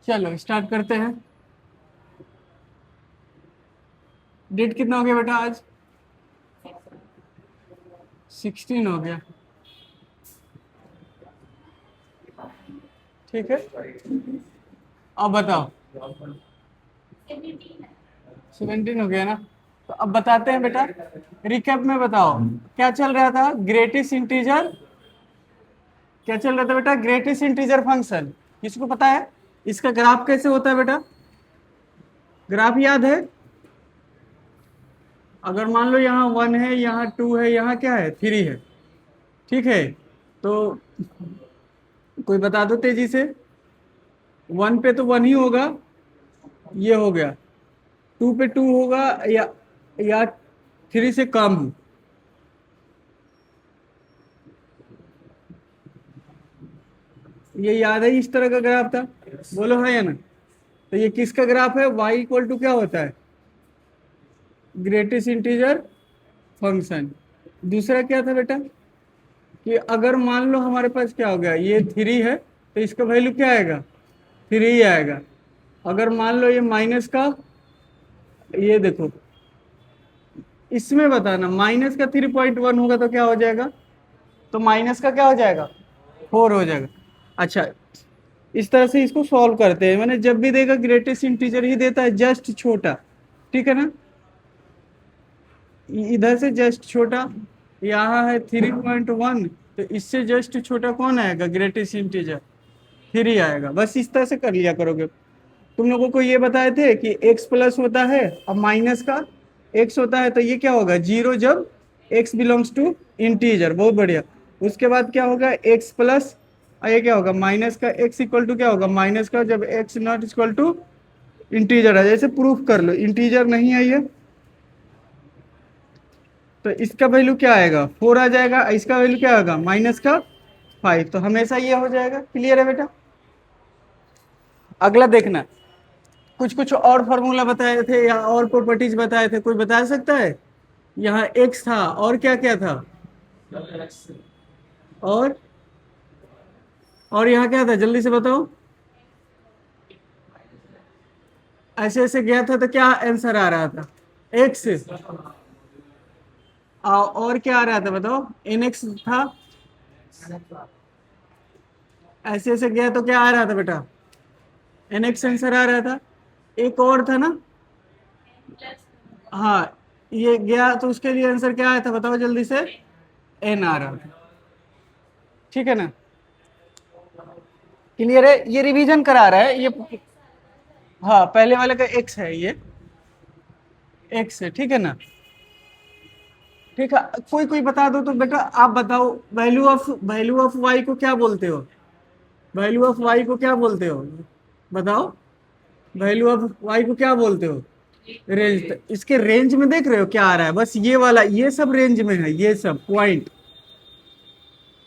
चलो स्टार्ट करते हैं। डेट कितना हो गया बेटा आज? 16 हो गया। ठीक है, अब बताओ। 17 हो गया ना? तो अब बताते हैं बेटा, रिकैप में बताओ क्या चल रहा था। ग्रेटेस्ट इंटीजर, क्या चल रहा था बेटा? Greatest integer function. किसको पता है इसका ग्राफ कैसे होता है बेटा? ग्राफ याद है? अगर मान लो यहाँ 1 है, यहाँ 2 है, यहाँ क्या है? 3 है। ठीक है, तो कोई बता दो तेजी से। 1 पे तो 1 ही होगा, ये हो गया। 2 पे 2 होगा, या 3 से कम हो। ये याद है इस तरह का ग्राफ था? बोलो हाँ या ना। तो ये किसका ग्राफ है? y इक्वल टू क्या होता है? Greatest integer function. दूसरा क्या था बेटा कि अगर मान लो हमारे पास क्या हो गया, ये 3 है तो इसका वैल्यू क्या आएगा? 3 ही आएगा। अगर मान लो ये माइनस का, ये देखो इसमें बताना, माइनस का 3.1 होगा तो क्या हो जाएगा? तो माइनस का क्या हो जाएगा? 4 हो जाएगा। अच्छा, इस तरह से इसको सॉल्व करते हैं। मैंने जब भी देगा ग्रेटेस्ट इंटीजर ही देता है, जस्ट छोटा। ठीक है ना? इधर से जस्ट छोटा, यहाँ है 3.1, तो इससे जस्ट छोटा कौन आएगा? ग्रेटेस्ट इंटीजर 3 आएगा। बस इस तरह से कर लिया करोगे। तुम लोगों को ये बताए थे कि x प्लस होता है अब माइनस का x होता है, तो ये क्या होगा? 0 जब x बिलोंग्स टू इंटीजर। बहुत बढ़िया। उसके बाद क्या होगा? x प्लस, ये क्या होगा? माइनस का x इक्वल टू क्या होगा? माइनस का जब x not equal to integer है। जैसे प्रूफ कर लो, इंटीजर नहीं है ये, तो इसका वैल्यू क्या आएगा? 4 आ जाएगा। इसका वैल्यू क्या आएगा? माइनस का 5। तो हमेशा ये हो जाएगा। क्लियर है बेटा? अगला देखना, कुछ कुछ और फॉर्मूला बताए थे या और प्रॉपर्टीज बताए थे, कोई बता सकता है? यहाँ एक्स था और क्या क्या था? और यहाँ क्या था? जल्दी से बताओ। ऐसे ऐसे गया था तो क्या आंसर आ रहा था? एक्स। और क्या आ रहा था बताओ? एन एक्स था। ऐसे ऐसे गया तो क्या आ रहा था बेटा? एन एक्स आंसर आ रहा था। एक और था ना? हाँ, ये गया तो उसके लिए आंसर क्या आया था बताओ जल्दी से? एन आ रहा था। ठीक है ना? क्लियर है? ये रिवीजन करा रहा है ये। हाँ, पहले वाले का एक्स है, ये एक्स है। ठीक है ना? ठीक है, कोई कोई बता दो तो बेटा। आप बताओ, वैल्यू ऑफ वाई को क्या बोलते हो? वैल्यू ऑफ वाई को क्या बोलते हो? बताओ, वैल्यू ऑफ वाई को क्या बोलते हो? रेंज। तो इसके रेंज में देख रहे हो क्या आ रहा है? बस ये वाला, ये सब रेंज में है, ये सब पॉइंट।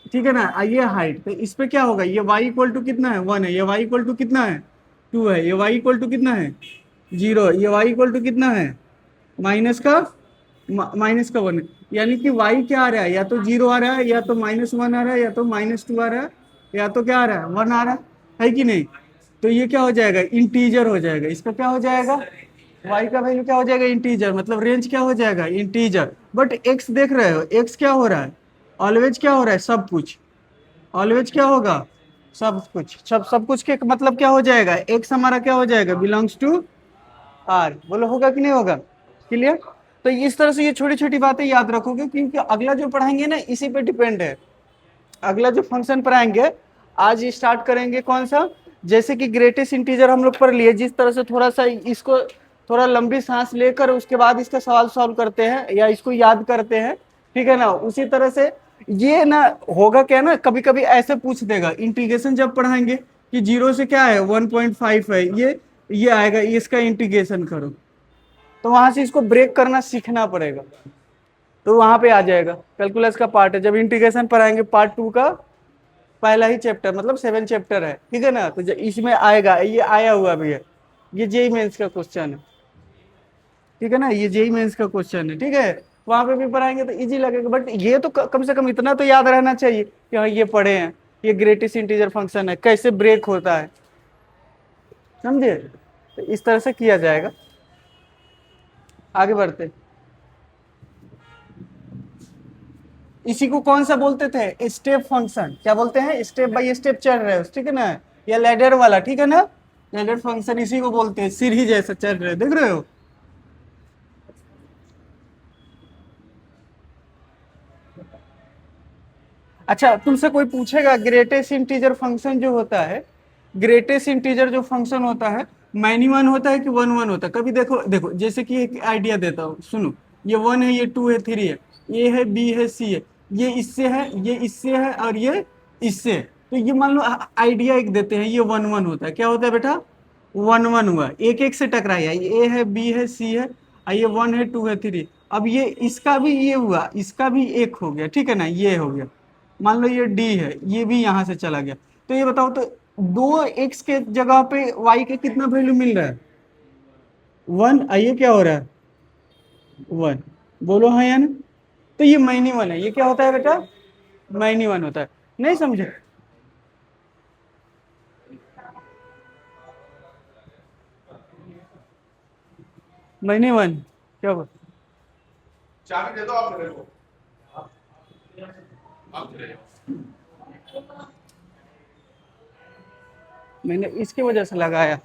ठीक है ना? ये हाइट, तो इस पे क्या होगा? ये y इक्वल टू कितना है? 1 है। ये y इक्वल टू कितना है? 2 है। ये y इक्वल टू कितना है? 0 है। ये y इक्वल टू कितना है? माइनस का, 1 है। यानी कि y क्या आ रहा है? या तो 0 आ रहा है, या तो -1 आ रहा है, या तो -2 आ रहा है, या तो क्या आ रहा है? 1 आ रहा है कि नहीं? तो ये क्या हो जाएगा? इंटीजर हो जाएगा। इसका क्या हो जाएगा? y का वैल्यू क्या हो जाएगा? इंटीजर। मतलब रेंज क्या हो जाएगा? इंटीजर। बट x देख रहे हो, x क्या हो रहा है? ऑलवेज क्या हो रहा है? सब कुछ। ऑलवेज क्या होगा? सब कुछ। सब कुछ के मतलब क्या हो जाएगा? एक्स हमारा क्या हो जाएगा? Belongs to R. बोलो होगा कि नहीं होगा? क्लियर? तो इस तरह से ये छोटी छोटी बातें याद रखोगे, क्योंकि अगला जो पढ़ाएंगे ना इसी पे डिपेंड है। अगला जो फंक्शन पढ़ाएंगे, आज स्टार्ट करेंगे कौन सा? जैसे कि ग्रेटेस्ट इंटीजर हम लोग पढ़ लिए, जिस तरह से थोड़ा सा इसको थोड़ा लंबी सांस लेकर उसके बाद इसका सवाल सॉल्व करते हैं या इसको याद करते हैं। ठीक है ना? उसी तरह से ये ना होगा क्या ना, कभी कभी ऐसे पूछ देगा इंटीग्रेशन जब पढ़ाएंगे कि 0 से क्या है? 1.5 है, ये आएगा, इसका इंटीग्रेशन करो। तो वहां से इसको ब्रेक करना सीखना पड़ेगा। तो वहां पे आ जाएगा, कैलकुलस का पार्ट है। जब इंटीग्रेशन पढ़ाएंगे पार्ट 2 का पहला ही चैप्टर, मतलब 7 चैप्टर है। ठीक है ना? तो इसमें आएगा, ये आया हुआ भी है। ये जेई मेंस का क्वेश्चन है। ठीक है ना? ये जेई मेंस का क्वेश्चन है। ठीक है? वहां पे भी पढ़ाएंगे तो इजी लगेगा। बट ये तो कम से कम इतना तो याद रहना चाहिए कि हाँ ये पढ़े हैं, ये ग्रेटेस्ट इंटीजर फंक्शन है, कैसे ब्रेक होता है। समझे? तो इस तरह से किया जाएगा। आगे बढ़ते, इसी को कौन सा बोलते थे? Step function. क्या बोलते हैं? स्टेप बाय स्टेप चल रहे हो, ठीक है ना? या लैडर वाला, ठीक है ना? लैडर फंक्शन इसी को बोलते हैं, सीढ़ी जैसा चल रहे हो, देख रहे हो? अच्छा, तुमसे कोई पूछेगा ग्रेटेस्ट इंटीजर फंक्शन जो होता है, ग्रेटेस्ट इंटीजर जो फंक्शन होता है, मैनी वन होता है कि वन वन होता है? कभी देखो, देखो जैसे कि एक आइडिया देता हूँ, सुनो। ये वन है, ये टू है, थ्री है, ए है, बी है, सी है, ये इससे है, ये इससे है, और ये इससे है। तो ये मान लो आइडिया एक देते हैं, ये वन वन होता है। क्या होता है बेटा? वन वन हुआ, एक एक से टकराया, ये ए है, बी है, सी है, और ये वन है, टू है, थ्री। अब ये इसका भी ये हुआ, इसका भी एक हो गया, ठीक है ना? ये हो गया। मान लो ये डी है, ये भी यहां से चला गया। तो ये बताओ तो, दो एक्स के जगह पे वाई के कितना वैल्यू मिल रहा है? वन। आइए, क्या हो रहा है? वन। बोलो हाँ या ना? तो ये माइनी वन है। ये क्या होता है बेटा? माइनी वन होता है। नहीं समझे? माइनी वन क्या होता? चाबी दे दो आप मेरे को। आप चले जाओ। मैंने इसकी वजह से लगाया।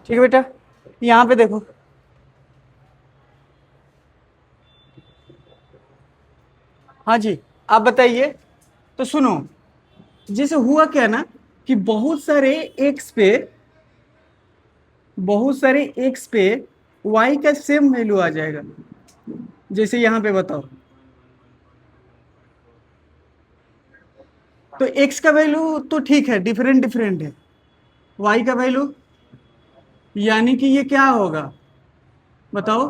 ठीक है बेटा, यहाँ पे देखो। हाँ जी, आप बताइए। तो सुनो, जैसे हुआ क्या ना, कि बहुत सारे एक्स पे वाई का सेम वैल्यू आ जाएगा। जैसे यहाँ पे बताओ, तो एक्स का वैल्यू तो ठीक है, डिफरेंट डिफरेंट है। वाई का वैल्यू, यानी कि ये क्या होगा बताओ?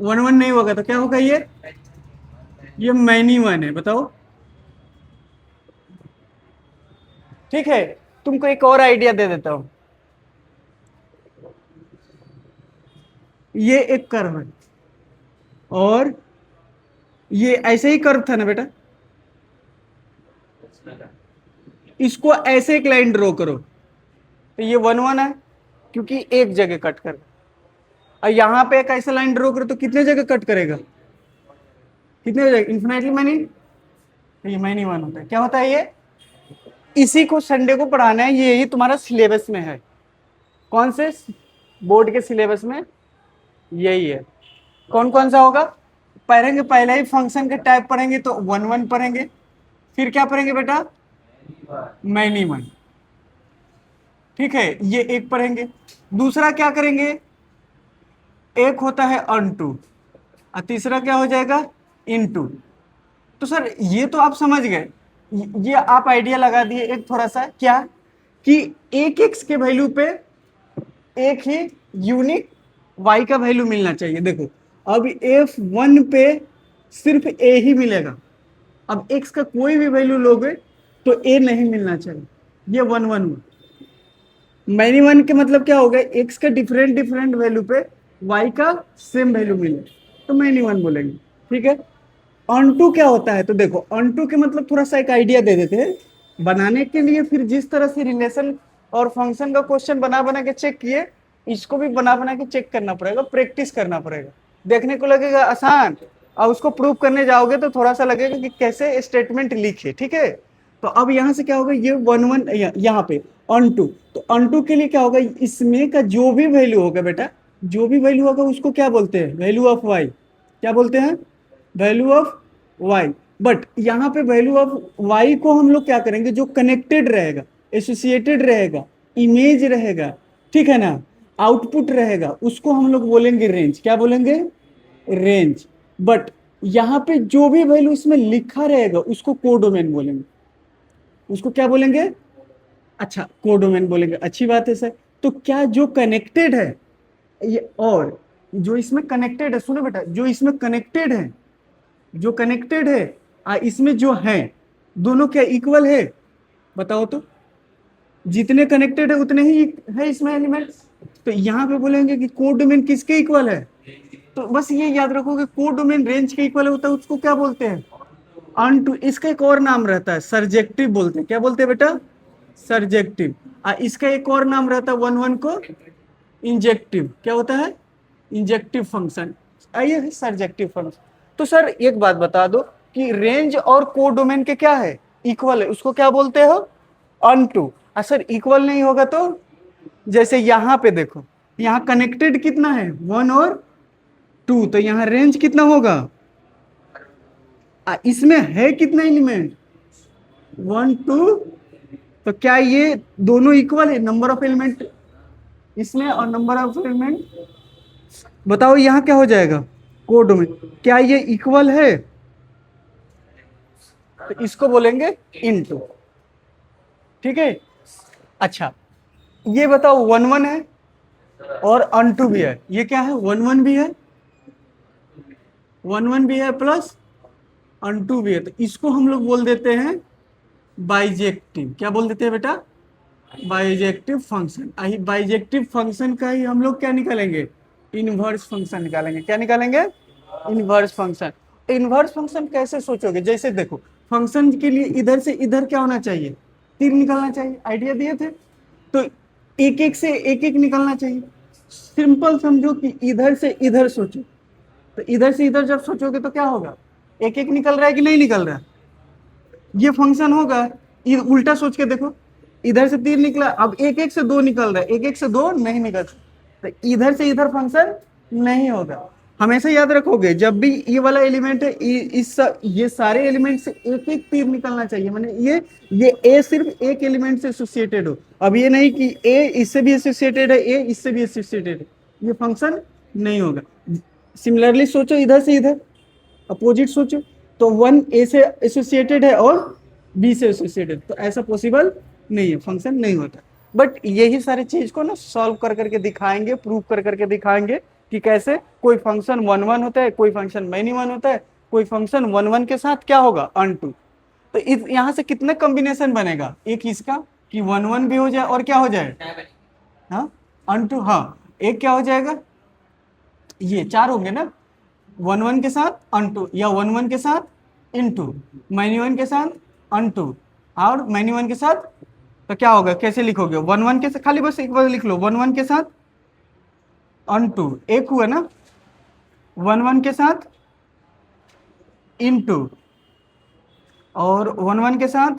वन वन नहीं होगा, तो क्या होगा? ये मैनी वन है, बताओ। ठीक है, तुमको एक और आइडिया दे देता हूं। ये एक कर्व है, और ये ऐसे ही कर्व था ना बेटा? इसको ऐसे एक लाइन ड्रॉ करो, तो ये वन वन है, क्योंकि एक जगह कट कर। और यहां पे एक ऐसा लाइन ड्रॉ करो, तो कितने जगह कट करेगा? कितने जगह? Infinitely many. तो ये मैनी वन होता है। क्या होता है ये? इसी को संडे को पढ़ाना है, ये तुम्हारा सिलेबस में है। कौन से बोर्ड के सिलेबस में? यही है। कौन कौन सा होगा पढ़ेंगे? पहले ही फंक्शन के टाइप पढ़ेंगे, तो वन वन पढ़ेंगे। फिर क्या पढ़ेंगे बेटा? Many one. ठीक है, ये एक पढ़ेंगे। दूसरा क्या करेंगे? एक होता है अनटू, और तीसरा क्या हो जाएगा? इनटू। तो सर ये तो आप समझ गए, ये आप आइडिया लगा दिए एक थोड़ा सा, क्या कि एक एक्स के वैल्यू पे एक ही यूनिक वाई का वैल्यू मिलना चाहिए। देखो, अब एफ वन पे सिर्फ ए ही मिलेगा। अब एक्स का कोई भी वैल्यू लोगे तो ए नहीं मिलना चाहिए। ये वन वन हुआ। मैनी वन के मतलब क्या हो गया? एक्स के डिफरेंट डिफरेंट वैल्यू पे वाई का सेम वैल्यू मिले, तो मैनी वन बोलेंगे। ठीक है। ऑनटू क्या होता है? तो देखो, ऑनटू के मतलब थोड़ा सा एक आइडिया दे देते हैं बनाने के लिए। फिर जिस तरह से रिलेशन और फंक्शन का क्वेश्चन बना बना के चेक किए, इसको भी बना बना के चेक करना पड़ेगा, प्रैक्टिस करना पड़ेगा। देखने को लगेगा आसान, और उसको प्रूव करने जाओगे तो थोड़ा सा लगेगा कि कैसे स्टेटमेंट लिखे। ठीक है। तो अब यहां से क्या होगा? ये वन वन यहाँ पे ऑन टू, तो ऑन टू के लिए क्या होगा? इसमें का जो भी वैल्यू होगा बेटा, जो भी वैल्यू होगा उसको क्या बोलते हैं, वैल्यू ऑफ वाई, क्या बोलते हैं, वैल्यू ऑफ वाई। बट यहाँ पे वैल्यू ऑफ वाई को हम लोग क्या करेंगे, जो कनेक्टेड रहेगा, एसोसिएटेड रहेगा, इमेज रहेगा, ठीक है ना, आउटपुट रहेगा, उसको हम लोग बोलेंगे रेंज, क्या बोलेंगे, रेंज। बट यहाँ पे जो भी वैल्यू इसमें लिखा रहेगा उसको कोडोमेन बोलेंगे, उसको क्या बोलेंगे, अच्छा कोडोमेन बोलेंगे, अच्छी बात है सर। तो क्या जो कनेक्टेड है ये, और जो इसमें कनेक्टेड है, सुनो बेटा, जो इसमें कनेक्टेड है, जो कनेक्टेड है इसमें जो है, दोनों क्या इक्वल है, बताओ तो, जितने कनेक्टेड है उतने ही है इसमें एलिमेंट्स। तो यहाँ पे बोलेंगे कि कोड डोमेन किसके इक्वल है, तो बस ये याद रखो कि कोड डोमेन रेंज के इक्वल होता है, उसको क्या बोलते हैं, अनटू। इसका एक और नाम रहता है सरजेक्टिव बोलते हैं, क्या बोलते हैं बेटा, सरजेक्टिव। इसका एक और नाम रहता है वन वन को इंजेक्टिव, क्या होता है, इंजेक्टिव फंक्शन, आइए है सरजेक्टिव फंक्शन। तो सर एक बात बता दो कि रेंज और कोडोमेन के क्या है, इक्वल है, उसको क्या बोलते हो, अनटू। सर इक्वल नहीं होगा तो, जैसे यहाँ पे देखो, यहाँ कनेक्टेड कितना है, वन और टू, तो यहाँ रेंज कितना होगा, इसमें है कितना एलिमेंट, वन टू, तो क्या ये दोनों इक्वल है, नंबर ऑफ एलिमेंट इसमें और नंबर ऑफ एलिमेंट, बताओ यहाँ क्या हो जाएगा, कोड में, क्या ये इक्वल है, तो इसको बोलेंगे इनटू, ठीक है। अच्छा ये बताओ वन वन है और अनटू भी है, ये क्या है, वन वन भी है, वन वन भी है प्लस अनटू भी है, तो इसको हम लोग बोल देते हैं बाइजेक्टिव, क्या बोल देते हैं बेटा, बाइजेक्टिव फंक्शन। बाइजेक्टिव फंक्शन का ही हम लोग क्या निकालेंगे, इनवर्स फंक्शन निकालेंगे, क्या निकालेंगे, इनवर्स फंक्शन। इनवर्स फंक्शन कैसे सोचोगे, जैसे देखो फंक्शन के लिए इधर से इधर क्या होना चाहिए, तीर निकलना चाहिए, आइडिया दिए थे, तो एक एक से एक एक निकलना चाहिए। सिंपल समझो कि इधर से इधर सोचो, तो इधर से इधर जब सोचोगे तो क्या होगा, एक एक निकल रहा है कि नहीं निकल रहा है, ये फंक्शन होगा। उल्टा सोच के देखो, इधर से तीर निकला, अब एक एक से दो निकल रहा है, एक एक से दो नहीं निकल, तो इधर से इधर फंक्शन नहीं होगा। हमेशा याद रखोगे जब भी ये वाला एलिमेंट है, ये सारे एलिमेंट से एक एक तीर निकलना चाहिए, माने ये ए सिर्फ एक एलिमेंट से एसोसिएटेड हो। अब ये नहीं कि ए इससे भी एसोसिएटेड है, ए इससे भी एसोसिएटेड है, ये फंक्शन नहीं होगा। सिमिलरली सोचो इधर से इधर, अपोजिट सोचो, तो वन ए से एसोसिएटेड है और बी से एसोसिएटेड, तो ऐसा पॉसिबल नहीं है, फंक्शन नहीं होता। बट यही सारी चीज को ना सॉल्व कर करके दिखाएंगे, प्रूव कर करके दिखाएंगे कि कैसे कोई फंक्शन वन वन होता है, कोई फंक्शन मैनी वन होता है, कोई फंक्शन वन वन के साथ क्या होगा, अनटू। तो यहाँ से कितने कॉम्बिनेशन बनेगा, एक इसका कि वन वन भी हो जाए और क्या हो जाए, हाँ अनटू, हाँ एक क्या हो जाएगा, ये चार होंगे ना, वन वन के साथ अनटू, या वन वन के साथ इनटू, मैनी वन के साथ अनटू, और मैनी वन के साथ, तो क्या होगा, कैसे लिखोगे, वन वन के साथ, खाली बस एक बार लिख लो, वन वन के साथ अनटू, एक हुआ ना, वन वन के साथ इनटू, और वन वन के साथ,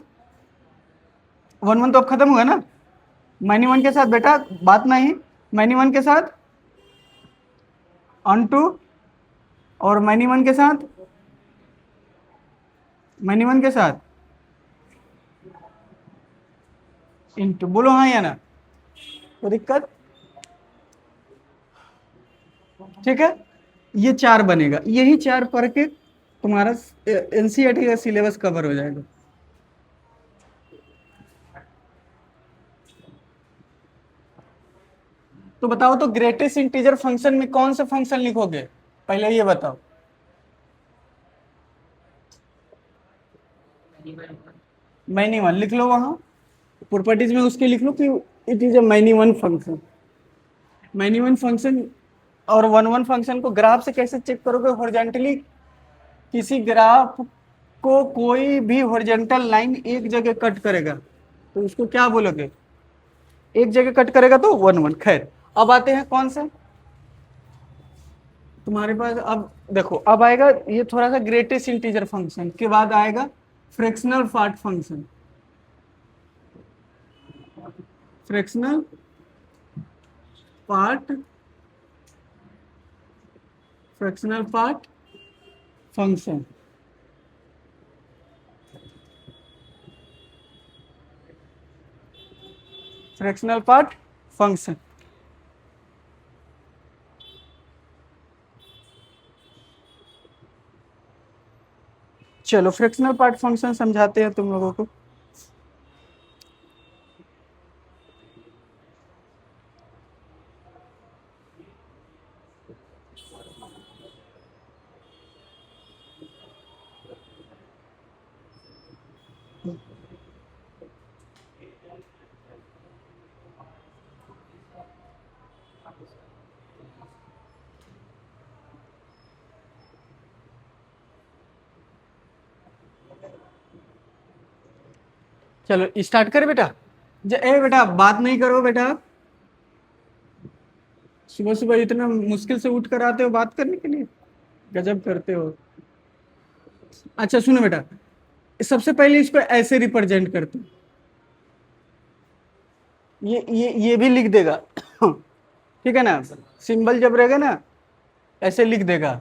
वन वन तो अब खत्म हुआ ना, मैनी वन के साथ बेटा बात नहीं, मैनी वन के साथ अनटू, और मैनी वन के साथ, मैनी वन के साथ इनटू, बोलो हाँ या ना, तो दिक्कत, ठीक है। ये चार बनेगा, यही चार पढ़ के तुम्हारा एनसीईआरटी का सिलेबस कवर हो जाएगा। तो बताओ तो ग्रेटेस्ट इंटीजर फंक्शन में कौन सा फंक्शन लिखोगे, पहले ये बताओ, मैनी वन लिख लो, वहां प्रॉपर्टीज में उसके लिख लो कि it is a many one function, many one function. और वन वन फंक्शन को ग्राफ से कैसे चेक करोगे, हॉरिजॉन्टली, किसी ग्राफ को कोई भी हॉरिजॉन्टल लाइन एक जगह कट करेगा तो उसको क्या बोलोगे, एक जगह कट करेगा तो वन वन। खैर अब आते हैं कौन से, तुम्हारे पास अब देखो, अब आएगा ये थोड़ा सा ग्रेटेस्ट इंटीजर फंक्शन के बाद आएगा fractional part function, fractional part fractional part function. Fractional part function. चलो फ्रैक्शनल पार्ट फंक्शन समझाते हैं तुम लोगों को। चलो स्टार्ट करें बेटा। ए बेटा बात नहीं करो बेटा, सुबह सुबह इतना मुश्किल से उठ कर आते हो बात करने के लिए, गजब करते हो। अच्छा सुनो बेटा, सबसे पहले इसको ऐसे रिप्रेजेंट करते हैं। ये भी लिख देगा ठीक है ना, सिंबल जब रहेगा ना ऐसे लिख देगा।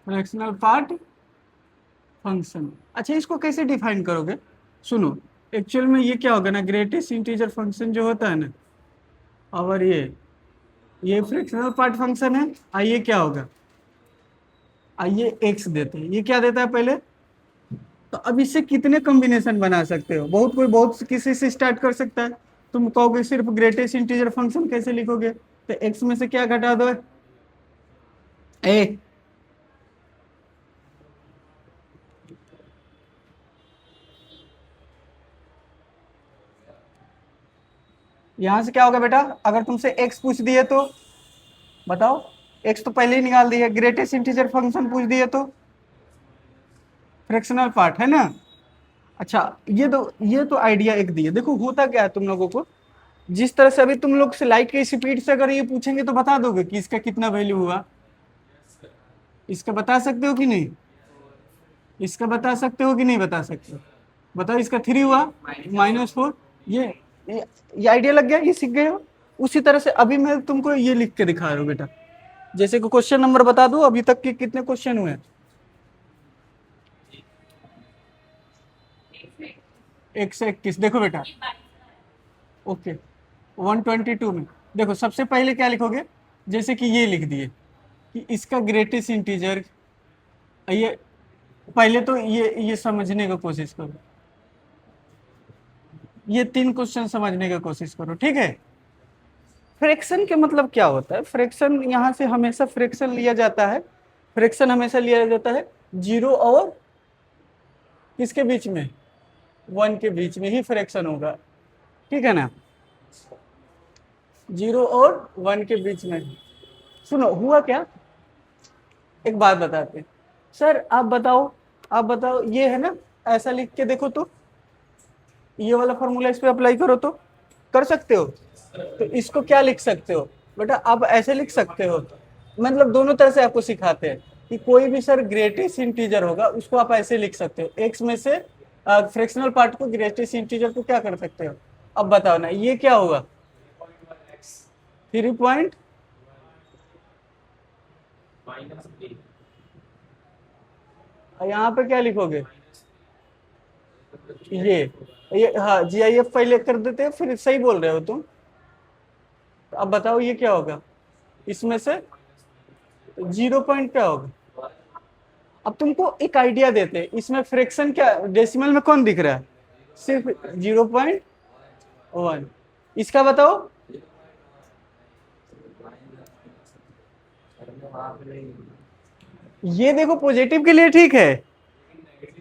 Fractional part function. अच्छा इसको कैसे डिफाइन करोगे? सुनो, एक्चुअल में ये क्या होगा ना, ग्रेटेस्ट इंटीजर फंक्शन जो होता है ना, और ये फ्रैक्शनल पार्ट फंक्शन है। आइए क्या होगा, आइए एक्स देते हैं, ये क्या देता है पहले। तो अब इससे कितने कॉम्बिनेशन बना सकते हो? बहुत कोई बहुत किसी से स्टार्ट कर सकता है। तुम कहोगे सिर्फ ग्रेटेस्ट इंटीजर फंक्शन कैसे लिखोगे, तो एक्स में से क्या घटा दो, ए। यहां से क्या होगा बेटा, अगर तुमसे एक्स पूछ दिए तो बताओ, एक्स तो पहले ही निकाल दिया। ग्रेटेस्ट इंटीजर फंक्शन पूछ दिए तो फ्रैक्शनल पार्ट है ना। अच्छा ये तो आइडिया एक दिए। देखो होता क्या है तुम लोगों को, जिस तरह से अभी तुम लोग से लाइट के स्पीड से अगर ये पूछेंगे तो बता दोगे कि इसका कितना वैल्यू हुआ। इसका बता सकते हो कि नहीं? इसका बता सकते हो कि नहीं बता सकते? बताओ, इसका 3 हुआ, -4। ये आइडिया लग गया, ये सीख गए हो। उसी तरह से अभी मैं तुमको ये लिख के दिखा रहा हूँ बेटा। जैसे कि क्वेश्चन नंबर बता दो, अभी तक के कितने क्वेश्चन हुए? 121। देखो बेटा, ओके 122 में देखो सबसे पहले क्या लिखोगे, जैसे कि ये लिख दिए कि इसका ग्रेटेस्ट इंटीजर। ये पहले तो ये समझने का कोशिश करो, ये 3 क्वेश्चन समझने का कोशिश करो, ठीक है। फ्रैक्शन के मतलब क्या होता है? फ्रैक्शन यहाँ से हमेशा फ्रैक्शन लिया जाता है। फ्रैक्शन हमेशा लिया जाता है जीरो और किसके बीच में, 1 के बीच में ही फ्रैक्शन होगा, ठीक है ना। 0 और 1 के बीच में। सुनो हुआ क्या, एक बात बताते हैं। सर आप बताओ ये है ना, ऐसा लिख के देखो तो, ये वाला फॉर्मूला इस पे अप्लाई करो तो कर सकते हो। तो इसको क्या लिख सकते हो बेटा, आप ऐसे लिख सकते हो। मतलब दोनों तरह से आपको सिखाते हैं कि कोई भी सर ग्रेटेस्ट इंटीजर होगा उसको आप ऐसे लिख सकते हो, एक्स में से फ्रैक्शनल पार्ट को, ग्रेटेस्ट इंटीजर को क्या कर सकते हो। अब बताओ ना ये क्या होगा, 3 पॉइंट यहाँ पे क्या लिखोगे, ये हाँ GIF पहले कर देते हैं, फिर सही बोल रहे हो तुम। तो अब बताओ ये क्या होगा, इसमें से 0 पॉइंट क्या होगा। अब तुमको एक आइडिया देते हैं, इसमें फ्रैक्शन क्या डेसिमल में कौन दिख रहा है, सिर्फ 0.1। इसका बताओ, ये देखो पॉजिटिव के लिए ठीक है।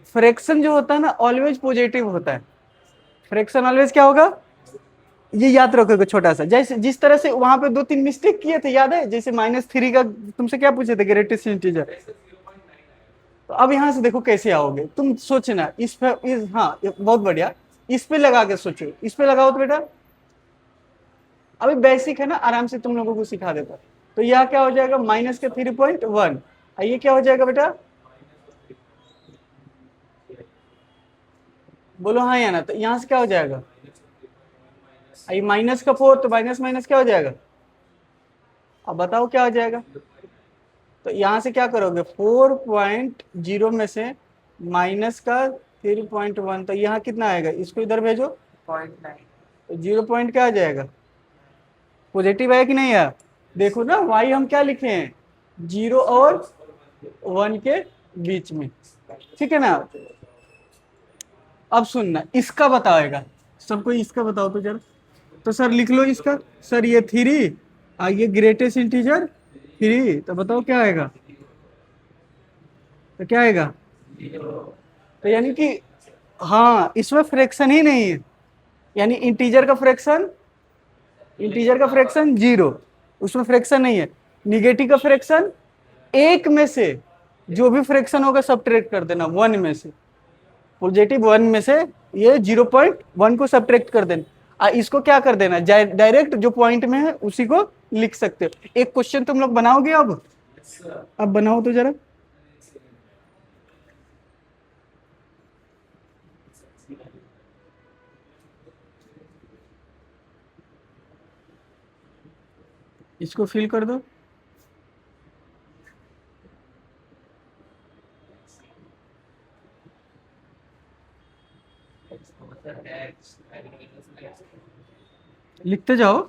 फ्रैक्शन जो होता है ना ऑलवेज पॉजिटिव होता है। फ्रैक्शन ऑलवेज क्या होगा, ये याद रखोगे छोटा सा। जैसे जिस तरह से वहां पे 2-3 मिस्टेक किए थे याद है, जैसे -3 का तुमसे क्या पूछे थे, ग्रेटेस्ट इंटीजर। तो अब यहाँ से देखो कैसे आओगे तुम, सोचना इस पे हाँ बहुत बढ़िया, इस पे लगा के सोचो, इस पे लगाओ तो बेटा। अभी बेसिक है ना, आराम से तुम लोगों को सिखा देता। तो यह क्या हो जाएगा, माइनस के 3.1। ये क्या हो जाएगा बेटा, बोलो हाँ या ना। तो यहाँ से क्या हो जाएगा, ये माइनस का 4, तो माइनस माइनस क्या हो जाएगा, अब बताओ क्या हो जाएगा। तो यहाँ से क्या करोगे, 4.0 में से माइनस का 3.1, तो यहाँ कितना आएगा, इसको इधर भेजो, 0.9, तो 0 पॉइंट क्या आ जाएगा, पॉजिटिव है कि नहीं है। देखो ना वाई हम क्या लिखे हैं, 0 और 1 के बीच में, ठीक है ना। अब सुनना, इसका बताएगा, सबको इसका बताओ तो जरा। तो सर लिख लो इसका, सर ये 3, ये ग्रेटेस्ट इंटीजर 3, तो बताओ क्या आएगा, तो क्या आएगा, तो यानी कि हाँ इसमें फ्रैक्शन ही नहीं है, यानी इंटीजर का फ्रैक्शन 0, उसमें फ्रैक्शन नहीं है। निगेटिव का फ्रैक्शन एक में से जो भी फ्रैक्शन होगा सब्ट्रैक्ट कर देना 1 में से, पॉजिटिव 1 में से ये 0.1 को सब्ट्रैक्ट कर देना, इसको क्या कर देना, डायरेक्ट जो पॉइंट में है उसी को लिख सकते हो। एक क्वेश्चन तुम लोग बनाओगे अब बनाओ तो जरा। इसको फिल कर दो। लिखते जाओ।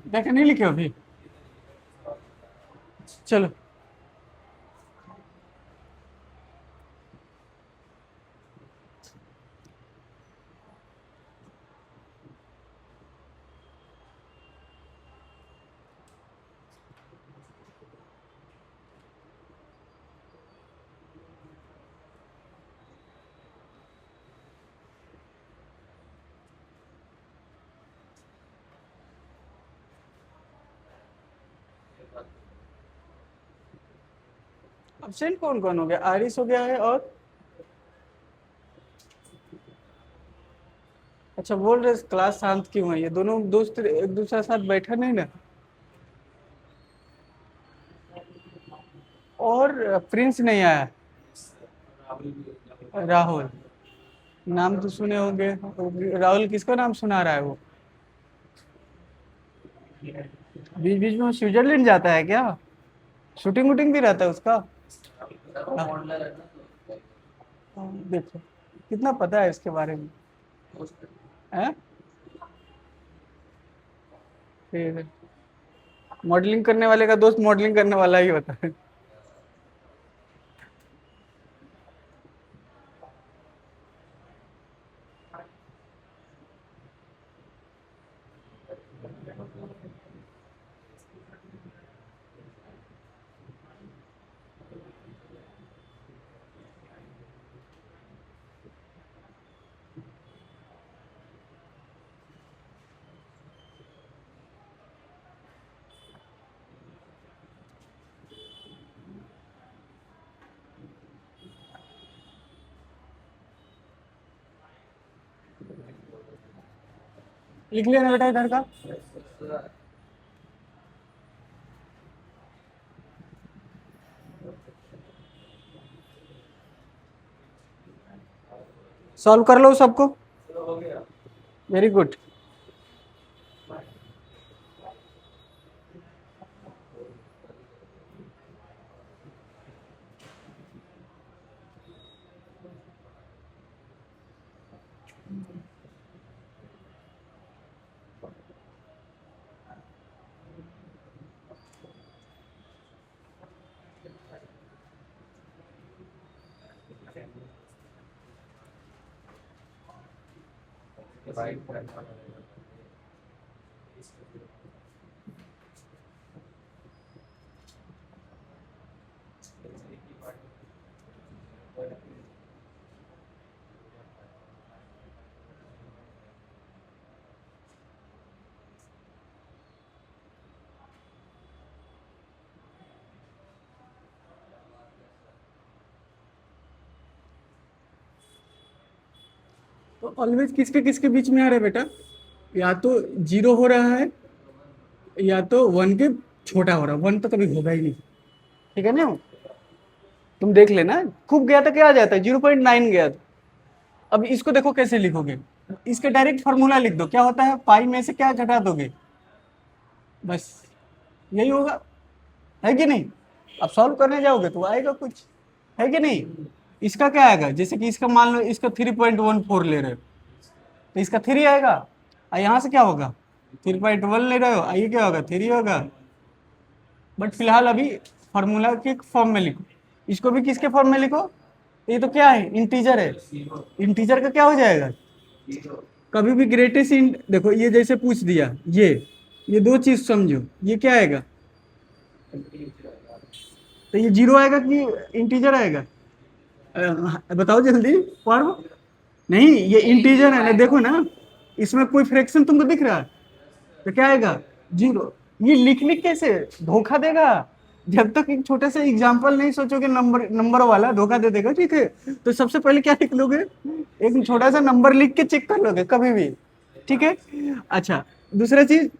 देखे नहीं लिखे अभी, चलो। अब्सेंट कौन कौन हो गया, आरिस हो गया है, और अच्छा बोल रहे क्लास शांत क्यों है, ये दोनों दोस्त एक दूसरे के साथ बैठा नहीं ना। और प्रिंस नहीं आया, राहुल, नाम तो सुने होंगे। राहुल किसका नाम सुना रहा है वो, बीच बीच में वो स्विट्जरलैंड जाता है क्या, शूटिंग वूटिंग भी रहता है उसका। देखो कितना पता है इसके बारे में, है फिर मॉडलिंग करने वाले का दोस्त मॉडलिंग करने वाला ही होता है। लिख लिया ना बेटा इधर का, सॉल्व कर लो सबको, वेरी गुड। तो ऑलवेज किसके किसके बीच में आ रहा है बेटा? या तो जीरो हो रहा है या तो वन के छोटा हो रहा है। वन तो कभी होगा ही नहीं, ठीक है ना? तुम देख लेना, खूब गया तो क्या आ जाता है, 0.9 गया था। अब इसको देखो कैसे लिखोगे, इसके डायरेक्ट फॉर्मूला लिख दो, क्या होता है, पाई में से क्या घटा दोगे, बस यही होगा, है कि नहीं? अब सॉल्व करने जाओगे तो आएगा कुछ, है कि नहीं? इसका क्या आएगा, जैसे कि इसका मान लो इसका 3.14 ले रहे हो तो इसका 3 आएगा, और यहाँ से क्या होगा, 3.1 ले रहे हो, आइए क्या होगा, 3 होगा। बट फिलहाल अभी फॉर्मूला के फॉर्म में लिखो, इसको भी किसके फॉर्म में लिखो, ये तो क्या है, इंटीजर है, इंटीजर का क्या हो जाएगा, कभी भी ग्रेटेस्ट इंट, देखो ये जैसे पूछ दिया, ये दो चीज समझो, ये क्या आएगा, तो ये जीरो आएगा कि इंटीजर आएगा, बताओ जल्दी, फॉर्म, नहीं ये इंटीजर है ना, देखो ना इसमें कोई फ्रैक्शन तुमको दिख रहा है, तो क्या आएगा, जीरो। ये लिखने कैसे धोखा देगा, जब तक एक छोटे से एग्जाम्पल नहीं सोचोगे, नंबर नंबर वाला धोखा दे देगा, ठीक है? तो सबसे पहले क्या लिख लोगे, एक छोटा सा नंबर लिख के चेक कर लोगे कभी भी, ठीक है? अच्छा, दूसरा चीज,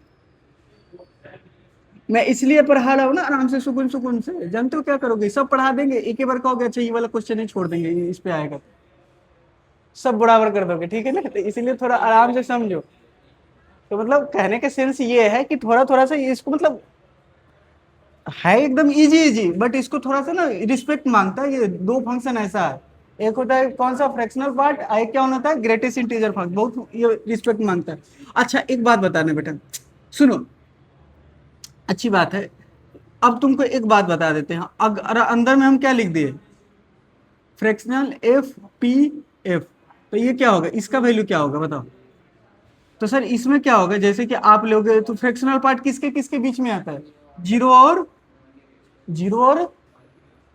मैं इसलिए पढ़ा रहा हूँ ना आराम से, सुकून सुकून से, जानते हो क्या करोगे, सब पढ़ा देंगे, एक ही बार कहोगे अच्छा ये वाला क्वेश्चन ही छोड़ देंगे, इस पे आएगा, सब बराबर कर दोगे, ठीक है ना? तो इसीलिए थोड़ा आराम से समझो। तो मतलब कहने का सेंस ये है कि थोड़ा थोड़ा सा इसको मतलब है एकदम इजी इजी, बट इसको थोड़ा सा ना रिस्पेक्ट मांगता है, ये दो फंक्शन ऐसा है, एक होता है कौन सा, फ्रैक्शनल पार्ट, एक क्या होता है, ग्रेटेस्ट इंटीजर फंक्शन, बहुत ये रिस्पेक्ट मांगता है। अच्छा एक बात बताने बेटा, सुनो, अच्छी बात है, अब तुमको एक बात बता देते हैं, अगर अंदर में हम क्या लिख दिए, फ्रैक्शनल एफ पी एफ, तो ये क्या होगा, इसका वैल्यू क्या होगा बताओ? तो सर इसमें क्या होगा, जैसे कि आप लोगे तो फ्रैक्शनल पार्ट किसके किसके बीच में आता है, जीरो और जीरो और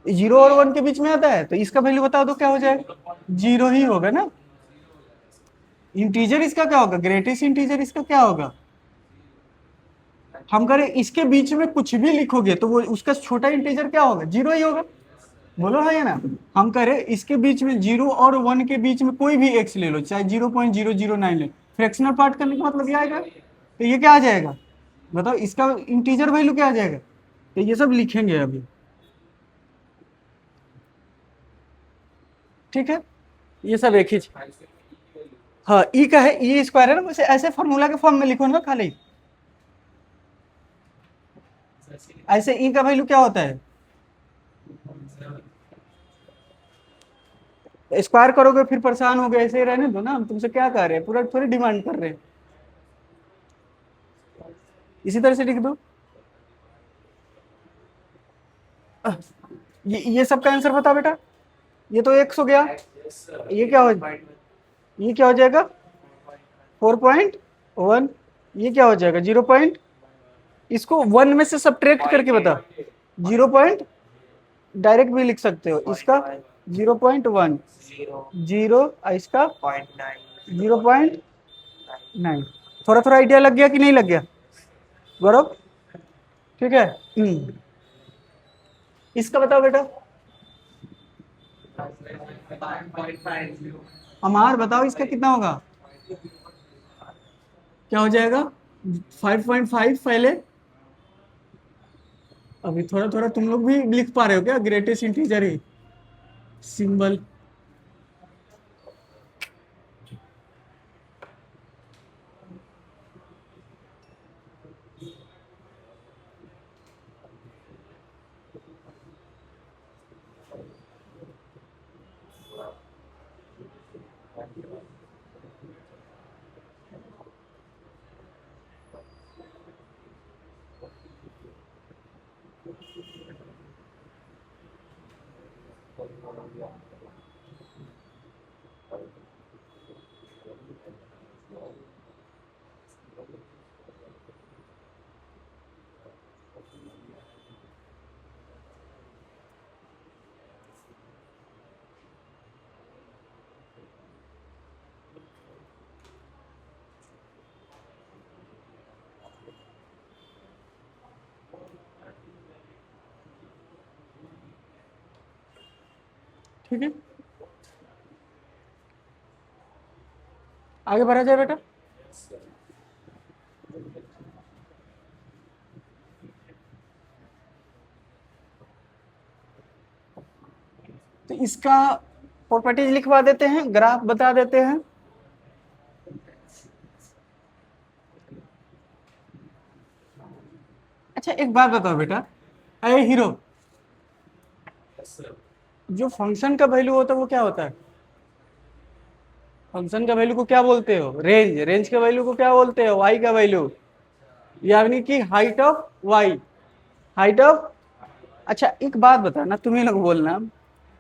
जीरो और वन के बीच में आता है, तो इसका वैल्यू बता दो क्या हो जाएगा, जीरो ही होगा ना। इंटीजर इसका क्या होगा, ग्रेटेस्ट इंटीजर इसका क्या होगा, हम करें इसके बीच में कुछ भी लिखोगे तो वो उसका छोटा इंटीजर क्या होगा, जीरो ही होगा, बोलो हाँ या ना? हम करें इसके बीच में जीरो और वन के बीच में कोई भी एक्स ले लो, चाहे 0.009 ले, फ्रैक्शनल पार्ट करने का मतलब ये आएगा, तो ये क्या आ जाएगा, बताओ इसका इंटीजर वैल्यू क्या आ जाएगा, तो ये सब लिखेंगे अभी, ठीक है? ये सब एक ही चीज। हाँ ई का है, ई स्क्वायर है ना, वैसे ऐसे फॉर्मूला के फॉर्म में लिखो ना खाली, ऐसे ई का वैल्यू क्या होता है, स्क्वायर करोगे फिर परेशान हो गए, ऐसे ही रहने दो ना, हम तुमसे क्या कह रहे हैं, पूरा थोड़ी डिमांड कर रहे हैं, इसी तरह से लिख दो। ये सब का आंसर बताओ बेटा, ये तो एक्स हो गया, ये क्या हो, ये क्या हो जाएगा 4.1, ये क्या हो जाएगा 0 इसको वन में से सब्ट्रैक्ट करके बता, 0 डायरेक्ट भी लिख सकते हो, इसका 0.1, जीरो, इसका 0.9, थोड़ा थोड़ा आइडिया लग गया कि नहीं लग गया गौरव, ठीक है? इसका बताओ बेटा, अमार बताओ इसका कितना होगा, क्या हो जाएगा 5.5 पहले, अभी थोड़ा थोड़ा तुम लोग भी लिख पा रहे हो क्या, ग्रेटेस्ट इंटीजर ही सिंबल, ठीक है, आगे बढ़ा जाए बेटा। तो इसका प्रॉपर्टीज लिखवा देते हैं, ग्राफ बता देते हैं। अच्छा एक बात बताओ बेटा, अरे हीरो, जो फंक्शन का वैल्यू होता है वो क्या होता है? फंक्शन का वैल्यू को क्या बोलते हो? रेंज। रेंज का वैल्यू को क्या बोलते हो? वाई का वैल्यू, यानी कि height of Y, height of. अच्छा एक बात बताना, तुम्हें लोग बोलना,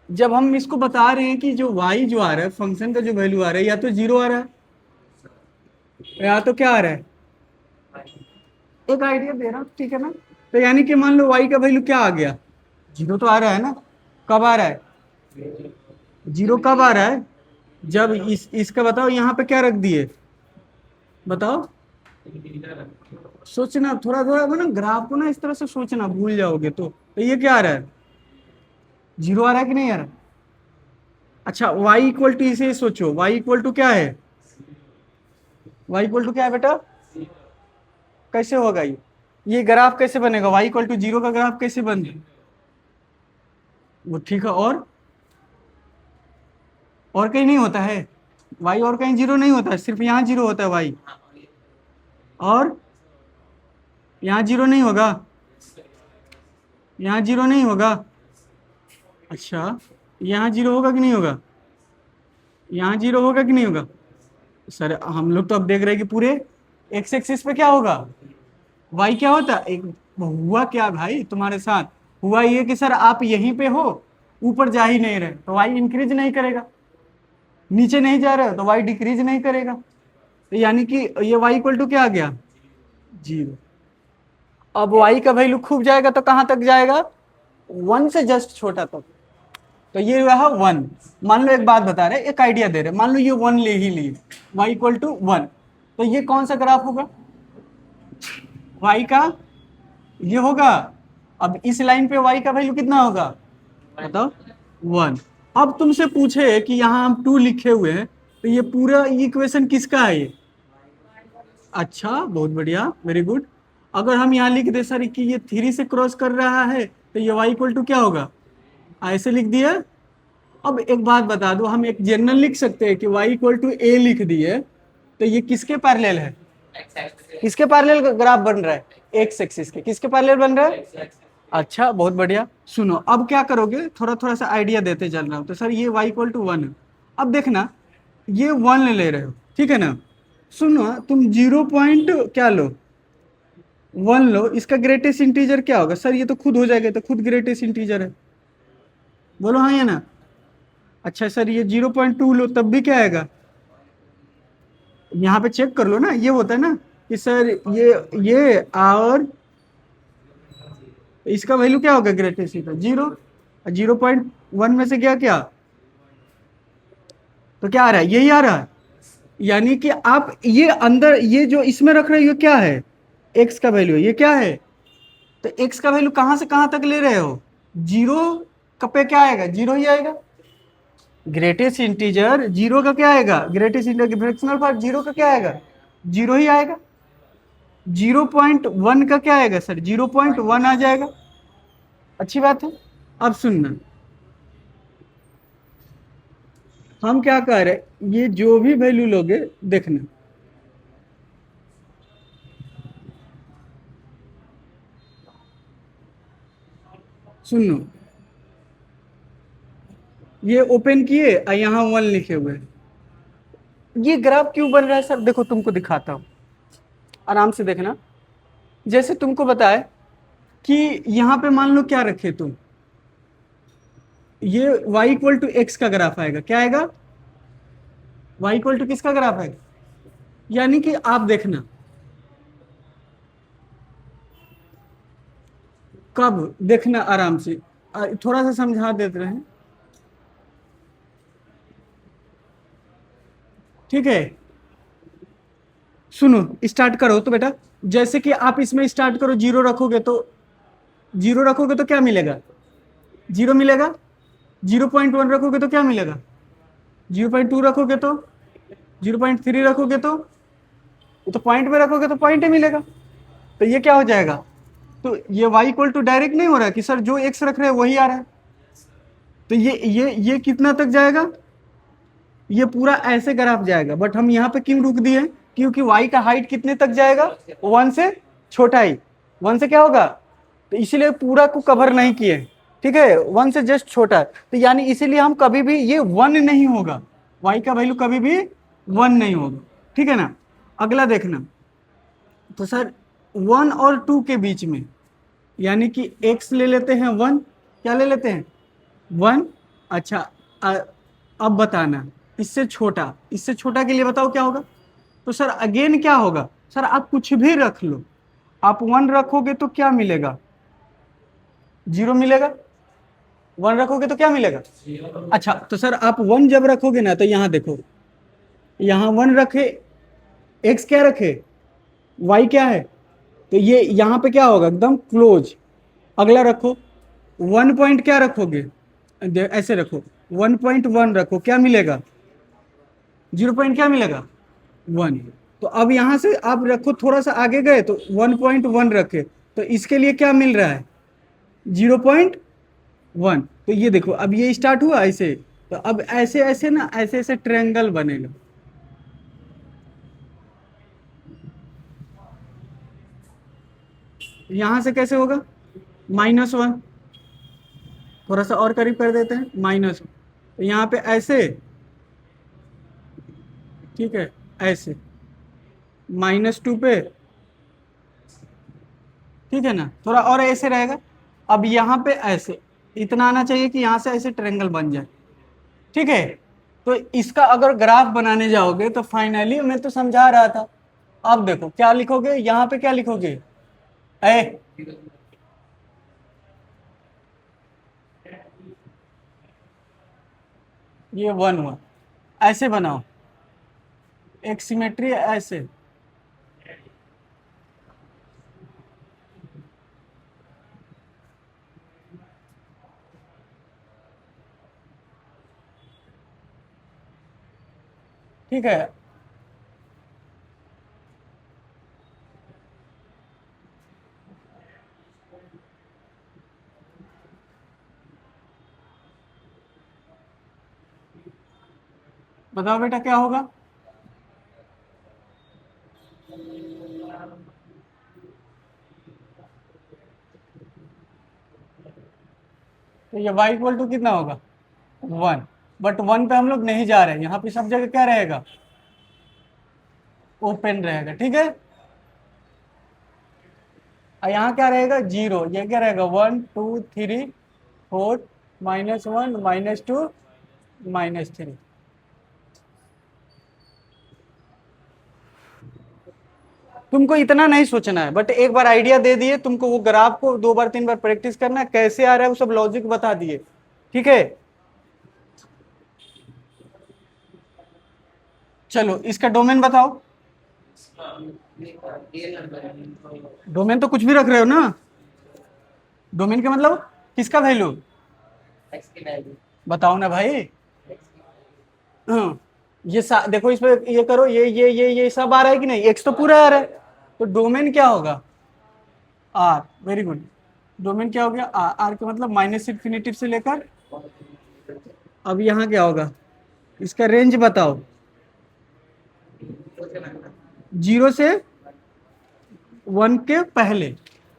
जब हम इसको बता रहे हैं कि जो वाई जो आ रहा है, फंक्शन का जो वैल्यू आ रहा है, या तो जीरो आ रहा है या तो क्या आ रहा है, एक आइडिया दे रहा हूं, ठीक है ना? तो यानी कि मान लो वाई का वैल्यू क्या आ गया, जीरो तो आ रहा है ना। कब आ रहा है जीरो? कब आ रहा है? जब इसका बताओ यहाँ पे क्या रख दिए, बताओ, सोचना थोड़ा थोड़ा ना, ग्राफ को ना इस तरह से सोचना, भूल जाओगे तो ये क्या आ रहा है, जीरो आ रहा है कि नहीं आ रहा? अच्छा y इक्वल टू, इसे सोचो, y इक्वल टू क्या है, y इक्वल टू क्या है बेटा? कैसे होगा ये ग्राफ कैसे बनेगा? y इक्वल टू जीरो का ग्राफ कैसे बन, वो ठीक है, और कहीं नहीं होता है y, और कहीं जीरो नहीं होता है, सिर्फ यहाँ जीरो होता है y, और यहाँ जीरो नहीं होगा, यहाँ जीरो नहीं होगा। अच्छा यहाँ जीरो होगा कि नहीं होगा? यहाँ जीरो होगा कि नहीं होगा? सर हम लोग तो अब देख रहे हैं कि पूरे एक्स एक्सिस पे क्या होगा, वाई क्या होता है। एक हुआ क्या भाई तुम्हारे साथ, हुआ ये कि सर आप यहीं पे हो, ऊपर जा ही नहीं रहे, तो वाई इंक्रीज नहीं करेगा, नीचे नहीं जा रहे हो तो वाई डिक्रीज नहीं करेगा, तो यानी कि ये वाई इक्वल टू क्या आ गया, जीरो। अब वाई का वैल्यू खूब जाएगा तो कहां तक जाएगा, वन से जस्ट छोटा तक, तो ये हुआ है वन। मान लो एक बात बता रहे, एक आइडिया दे रहे, मान लो ये वन ले ही लिए, वाई इक्वल टू वन, तो ये कौन सा ग्राफ होगा, वाई का ये होगा। अब इस लाइन पे वाई का वैल्यू कितना होगा बताओ, वन। अब तुमसे पूछे कि यहाँ हम टू लिखे हुए हैं, तो ये पूरा इक्वेशन किसका है ये? अच्छा बहुत बढ़िया, वेरी गुड। अगर हम यहाँ लिख दे सर कि ये थ्री से क्रॉस कर रहा है, तो ये वाई इक्वल टू क्या होगा, ऐसे लिख दिए। अब एक बात बता दो, हम एक जनरल लिख सकते हैं कि y इक्वल टू ए लिख दिए, तो ये किसके पैरेलल है, किसके पैरेलल ग्राफ बन रहा है, एक्स एक्सिस के, किसके पैरेलल बन रहा है? अच्छा बहुत बढ़िया। सुनो अब क्या करोगे, थोड़ा थोड़ा सा आइडिया देते चल रहा हूं, तो सर ये y इक्वल टू वन है, अब देखना ये वन ले रहे हो, ठीक है ना? सुनो तुम जीरो पॉइंट क्या लो, वन लो, इसका ग्रेटेस्ट इंटीजर क्या होगा? सर ये तो खुद हो जाएगा, तो खुद ग्रेटेस्ट इंटीजर है, बोलो हाँ या ना? अच्छा सर ये 0.2 लो तब भी क्या आएगा, यहाँ पे चेक कर लो ना, ये होता है ना कि सर ये और इसका वैल्यू क्या होगा, ग्रेटेस्ट का जीरो, 0.1 में से गया क्या, तो क्या आ रहा है, यही आ रहा है। यानी कि आप ये अंदर ये जो इसमें रख रहे हो ये क्या है, एक्स का वैल्यू, ये क्या है, तो एक्स का वैल्यू कहां से कहां तक ले रहे हो, जीरो का पे क्या आएगा, जीरो ही आएगा। ग्रेटेस्ट इंटीजर जीरो का क्या आएगा, greatest integer fractional part zero का क्या आएगा, जीरो ही आएगा। 0.1 का क्या आएगा सर, 0.1 आ जाएगा, अच्छी बात है। अब सुनना, हम क्या कह रहे, ये जो भी वैल्यू लोगे देखना, सुनो ये ओपन किए और यहाँ वन लिखे हुए, ये ग्राफ क्यों बन रहा है सर, देखो तुमको दिखाता हूं, आराम से देखना। जैसे तुमको बताए कि यहाँ पे मान लो क्या रखे तुम, ये y इक्वल टू एक्स का ग्राफ आएगा, क्या आएगा, y इक्वल टू किसका ग्राफ आएगा, यानी कि आप देखना कब, देखना आराम से, थोड़ा सा समझा देते रहे, ठीक है? सुनो स्टार्ट करो तो बेटा, जैसे कि आप इसमें स्टार्ट करो, जीरो रखोगे तो, जीरो रखोगे तो क्या मिलेगा, जीरो मिलेगा, 0.1 रखोगे तो क्या मिलेगा, 0.2 रखोगे तो, 0.3 रखोगे तो पॉइंट में रखोगे तो पॉइंट ही मिलेगा। तो ये क्या हो जाएगा, तो ये y इक्वल टू डायरेक्ट नहीं हो रहा है कि सर जो x रख रहे हैं वही आ रहा है। तो ये कितना तक जाएगा, ये पूरा ऐसे ग्राफ जाएगा, बट हम यहाँ पे क्यों रुक दिए, क्योंकि y का हाइट कितने तक जाएगा, 1 से छोटा ही, 1 से क्या होगा, तो इसीलिए पूरा को कवर नहीं किए, ठीक है, 1 से जस्ट छोटा है। तो यानी इसीलिए हम कभी भी, ये 1 नहीं होगा, y का वैल्यू कभी भी 1 नहीं होगा, ठीक है ना। अगला देखना, तो सर 1 और 2 के बीच में, यानी कि x ले लेते हैं 1, क्या ले लेते हैं 1। अच्छा, अब बताना इससे छोटा के लिए बताओ क्या होगा। तो सर अगेन क्या होगा, सर आप कुछ भी रख लो, आप 1 रखोगे तो क्या मिलेगा, 0 मिलेगा, 1 रखोगे तो क्या मिलेगा। अच्छा, तो सर आप 1 जब रखोगे ना, तो यहाँ देखो, यहाँ 1 रखे, x क्या रखे, y क्या है, तो ये यहाँ पे क्या होगा, एकदम क्लोज। अगला रखो 1 पॉइंट क्या रखोगे, ऐसे रखो 1.1 रखो, क्या मिलेगा, 0 पॉइंट क्या मिलेगा 1। तो अब यहां से आप रखो, थोड़ा सा आगे गए तो 1.1 रखे, तो इसके लिए क्या मिल रहा है 0.1। तो ये देखो, अब ये स्टार्ट हुआ ऐसे, तो अब ऐसे ऐसे ना, ऐसे ऐसे ट्रायंगल बनेगा। यहां से कैसे होगा, -1, थोड़ा सा और करीब कर देते हैं, -1, तो यहाँ पे ऐसे, ठीक है, ऐसे -2 पे, ठीक है ना, थोड़ा और ऐसे रहेगा। अब यहाँ पे ऐसे, इतना आना चाहिए कि यहाँ से ऐसे ट्रायंगल बन जाए, ठीक है। तो इसका अगर ग्राफ बनाने जाओगे तो फाइनली मैं तो समझा रहा था, अब देखो क्या लिखोगे, यहाँ पे क्या लिखोगे, ए, ये 1 हुआ, ऐसे बनाओ, एक सिमेट्री ऐसे, ठीक है। बताओ बेटा क्या होगा, तो ये y इक्वल टू कितना होगा 1, बट 1 पे हम लोग नहीं जा रहे हैं, यहाँ पे सब जगह क्या रहेगा, ओपन रहेगा, ठीक है। और यहाँ क्या रहेगा 0, ये क्या रहेगा 1 2 3 4, -1 -2 -3। तुमको इतना नहीं सोचना है, बट एक बार आइडिया दे दिए तुमको, वो ग्राफ को 2 बार 3 बार प्रैक्टिस करना है, कैसे आ रहा है वो सब लॉजिक बता दिए, ठीक है। चलो इसका डोमेन बताओ, डोमेन तो कुछ भी रख रहे हो ना, डोमेन का मतलब किसका वैल्यू, बताओ ना भाई। हाँ, देखो, इस पे ये करो, ये सब आ रहा है कि नहीं, एक्स तो पूरा आ रहा है, तो डोमेन क्या होगा आर, वेरी गुड। डोमेन क्या हो गया आर, आर का मतलब -इन्फिनिटी से लेकर, अब यहाँ क्या होगा, इसका रेंज बताओ, 0 से 1 के पहले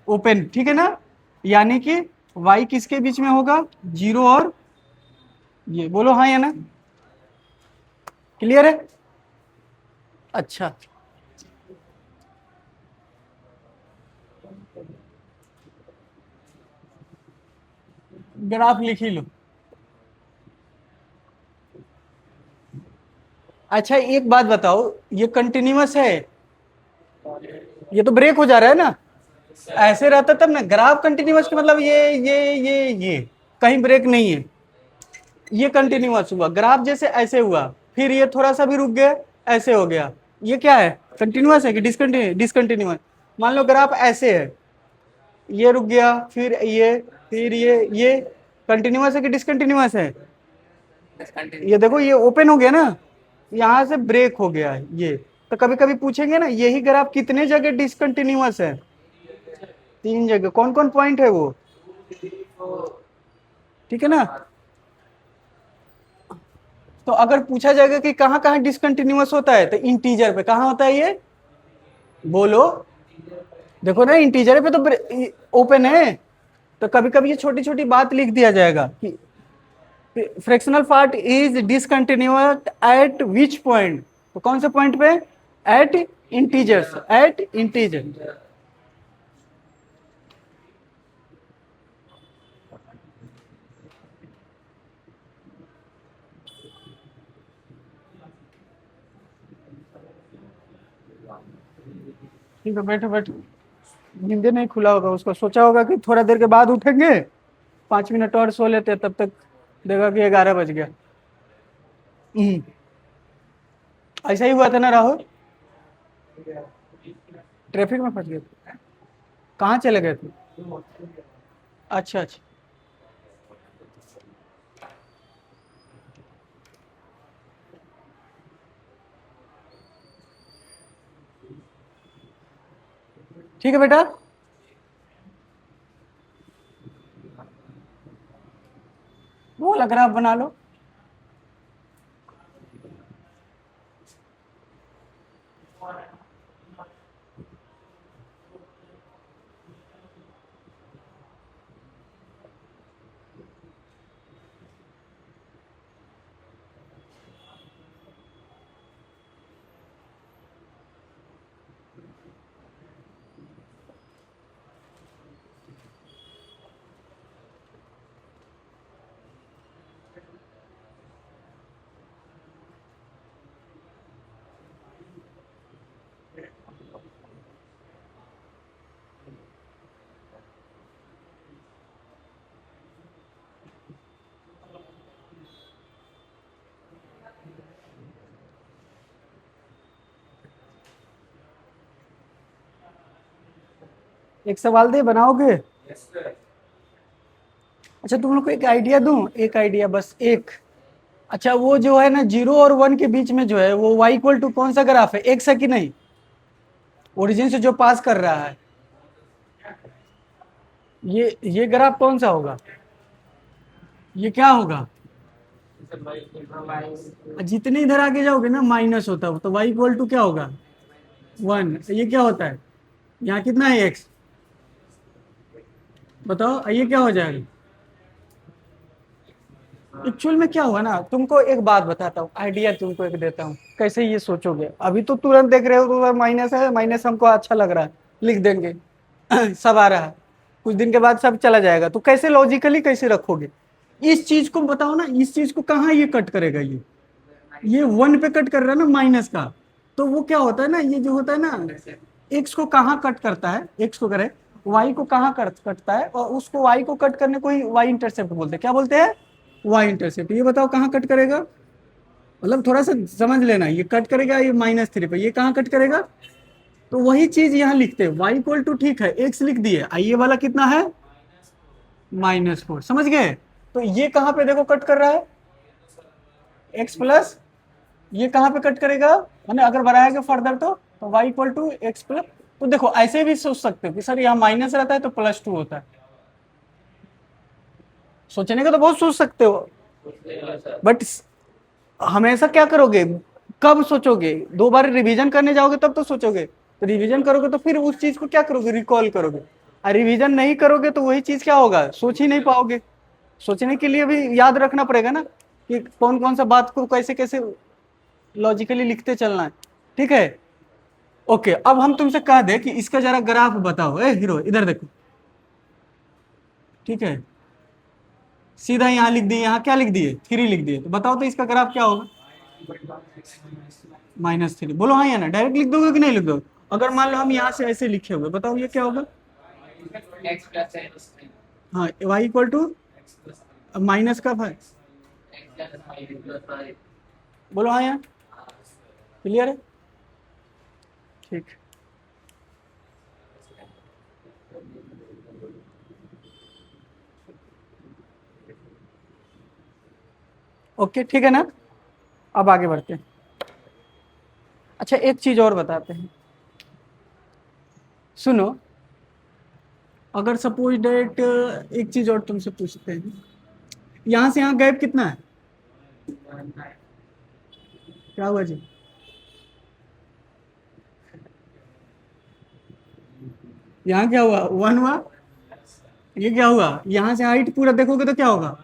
ओपन, ठीक है ना, यानी कि y किसके बीच में होगा, 0 और ये, बोलो हाँ या ना, क्लियर है। अच्छा, ग्राफ लिख ही लो। अच्छा एक बात बताओ, ये कंटिन्यूअस है, ये तो ब्रेक हो जा रहा है ना, ऐसे रहता तब ना, ग्राफ कंटिन्यूअस का मतलब ये कहीं ब्रेक नहीं है, ये कंटिन्यूअस हुआ, ग्राफ जैसे ऐसे हुआ, फिर ये थोड़ा सा भी रुक गया, ऐसे हो गया, ये क्या है, कंटिन्यूअस है कि डिसकंटिन्यूअस। मान लो ग्राफ ऐसे है, ये रुक गया, फिर ये, फिर ये, कंटिन्यूअस है कि डिसकंटिन्यूअस है? ये देखो ये ओपन हो गया ना, यहाँ से ब्रेक हो गया है ये। तो कभी कभी पूछेंगे ना यही ग्राफ कितने जगह डिसकंटिन्यूअस है? 3 जगह। कौन कौन पॉइंट है वो? ठीक है ना। तो अगर पूछा जाएगा कि कहाँ कहाँ डिसकंटिन्यूअस होता है, तो इंटीजर पे कहाँ होता है ये? बोलो। देखो ना इंटीजर पे तो ओपन है। तो कभी कभी ये छोटी छोटी बात लिख दिया जाएगा कि fractional part is discontinuous at which point. तो कौन से पॉइंट पे? At integers, at integer. ठीक है, बैठो बैठो। नींदे नहीं खुला होगा उसको, सोचा होगा कि थोड़ा देर के बाद उठेंगे, 5 मिनट और सो लेते, तब तक देखा कि 11 बज गया। ऐसा ही हुआ था ना राहुल? ट्रैफिक में फंस गए थे? कहाँ चले गए थे? अच्छा अच्छा। ठीक है बेटा। वो लग रहा बना लो। एक सवाल दे, बनाओगे? अच्छा तुम लोग को एक आइडिया दूं, एक आइडिया, बस एक। अच्छा वो जो है ना 0 और 1 के बीच में जो है वो y इक्वल टू कौन सा ग्राफ है? एक्स है कि नहीं? ओरिजिन से जो पास कर रहा है, ये ग्राफ कौन सा होगा? ये क्या होगा? जितने इधर आगे जाओगे ना माइनस होता है, तो y इक्वल टू क्या होगा? 1। ये क्या होता है? यहाँ कितना है x? बताओ ये क्या हो जाएगा? एक्चुअल में क्या हुआ ना, तुमको एक बात बताता हूँ, आइडिया तुमको एक देता हूँ, कैसे ये सोचोगे। अभी तो तुरंत देख रहे हो तो माइनस है, माइनस हमको अच्छा लग रहा है, लिख देंगे। सब आ रहा है, कुछ दिन के बाद सब चला जाएगा, तो कैसे लॉजिकली कैसे रखोगे? इस चीज को बताओ ना, इस चीज को कहाँ ये कट करेगा? ये 1 पे कट कर रहा है ना माइनस का। तो वो क्या होता है ना, ये जो होता है ना, एक्स को कहाँ कट करता है? एक्स को करे, वाई को कहाँ कटता है? और उसको वाई को कट करने को ही वाई इंटरसेप्ट बोलते हैं। क्या बोलते हैं? Y intercept. ये बताओ कहाँ कट करेगा? मतलब थोड़ा सा समझ लेना, ये कट करेगा ये -3 पे, ये कहाँ कट करेगा? तो वही चीज यहाँ लिखते हैं, वाई इक्वल टू, ठीक है एक्स लिख दिए, ये वाला कितना है? -4। समझ गए? तो ये कहाँ पे देखो कट कर रहा है? एक्स प्लस, ये कहाँ पे कट करेगा? मैंने अगर बढ़ाएगा फर्दर तो y equal to X plus. तो देखो ऐसे भी सोच सकते हो कि सर यहाँ माइनस रहता है तो +2 होता है। सोचने का तो बहुत सोच सकते हो, बट हमेशा क्या करोगे? कब सोचोगे? 2 बार रिवीजन करने जाओगे तब तो सोचोगे। तो रिवीजन करोगे तो फिर उस चीज को क्या करोगे? रिकॉल करोगे। और रिवीजन नहीं करोगे तो वही चीज क्या होगा? सोच ही नहीं पाओगे। सोचने के लिए भी याद रखना पड़ेगा ना कि कौन कौन सा बात को कैसे कैसे लॉजिकली लिखते चलना है। ठीक है, ओके। अब हम तुमसे कह दे कि इसका जरा ग्राफ बताओ, ए हीरो इधर देखो। ठीक है, सीधा यहाँ लिख दिए, यहाँ क्या लिख दिए? 3 लिख दिए, तो बताओ तो इसका ग्राफ क्या होगा? -3। बोलो हाँ या ना, डायरेक्ट लिख दोगे कि नहीं लिख दोगे? अगर मान लो हम यहाँ से ऐसे लिखे हुए, बताओ ये क्या होगा? हाँ, वाई इक्वल टू माइनस का 5। बोलो हाँ यार, क्लियर है? ठीक। ओके ठीक है ना। अब आगे बढ़ते हैं। अच्छा एक चीज और बताते हैं, सुनो। अगर सपोज डेट एक चीज और तुमसे पूछते हैं, यहाँ से यहाँ गैप कितना है? क्या हुआ जी? यहाँ क्या हुआ, 1 हुआ। ये क्या हुआ, यहाँ से हाइट पूरा देखोगे तो क्या होगा,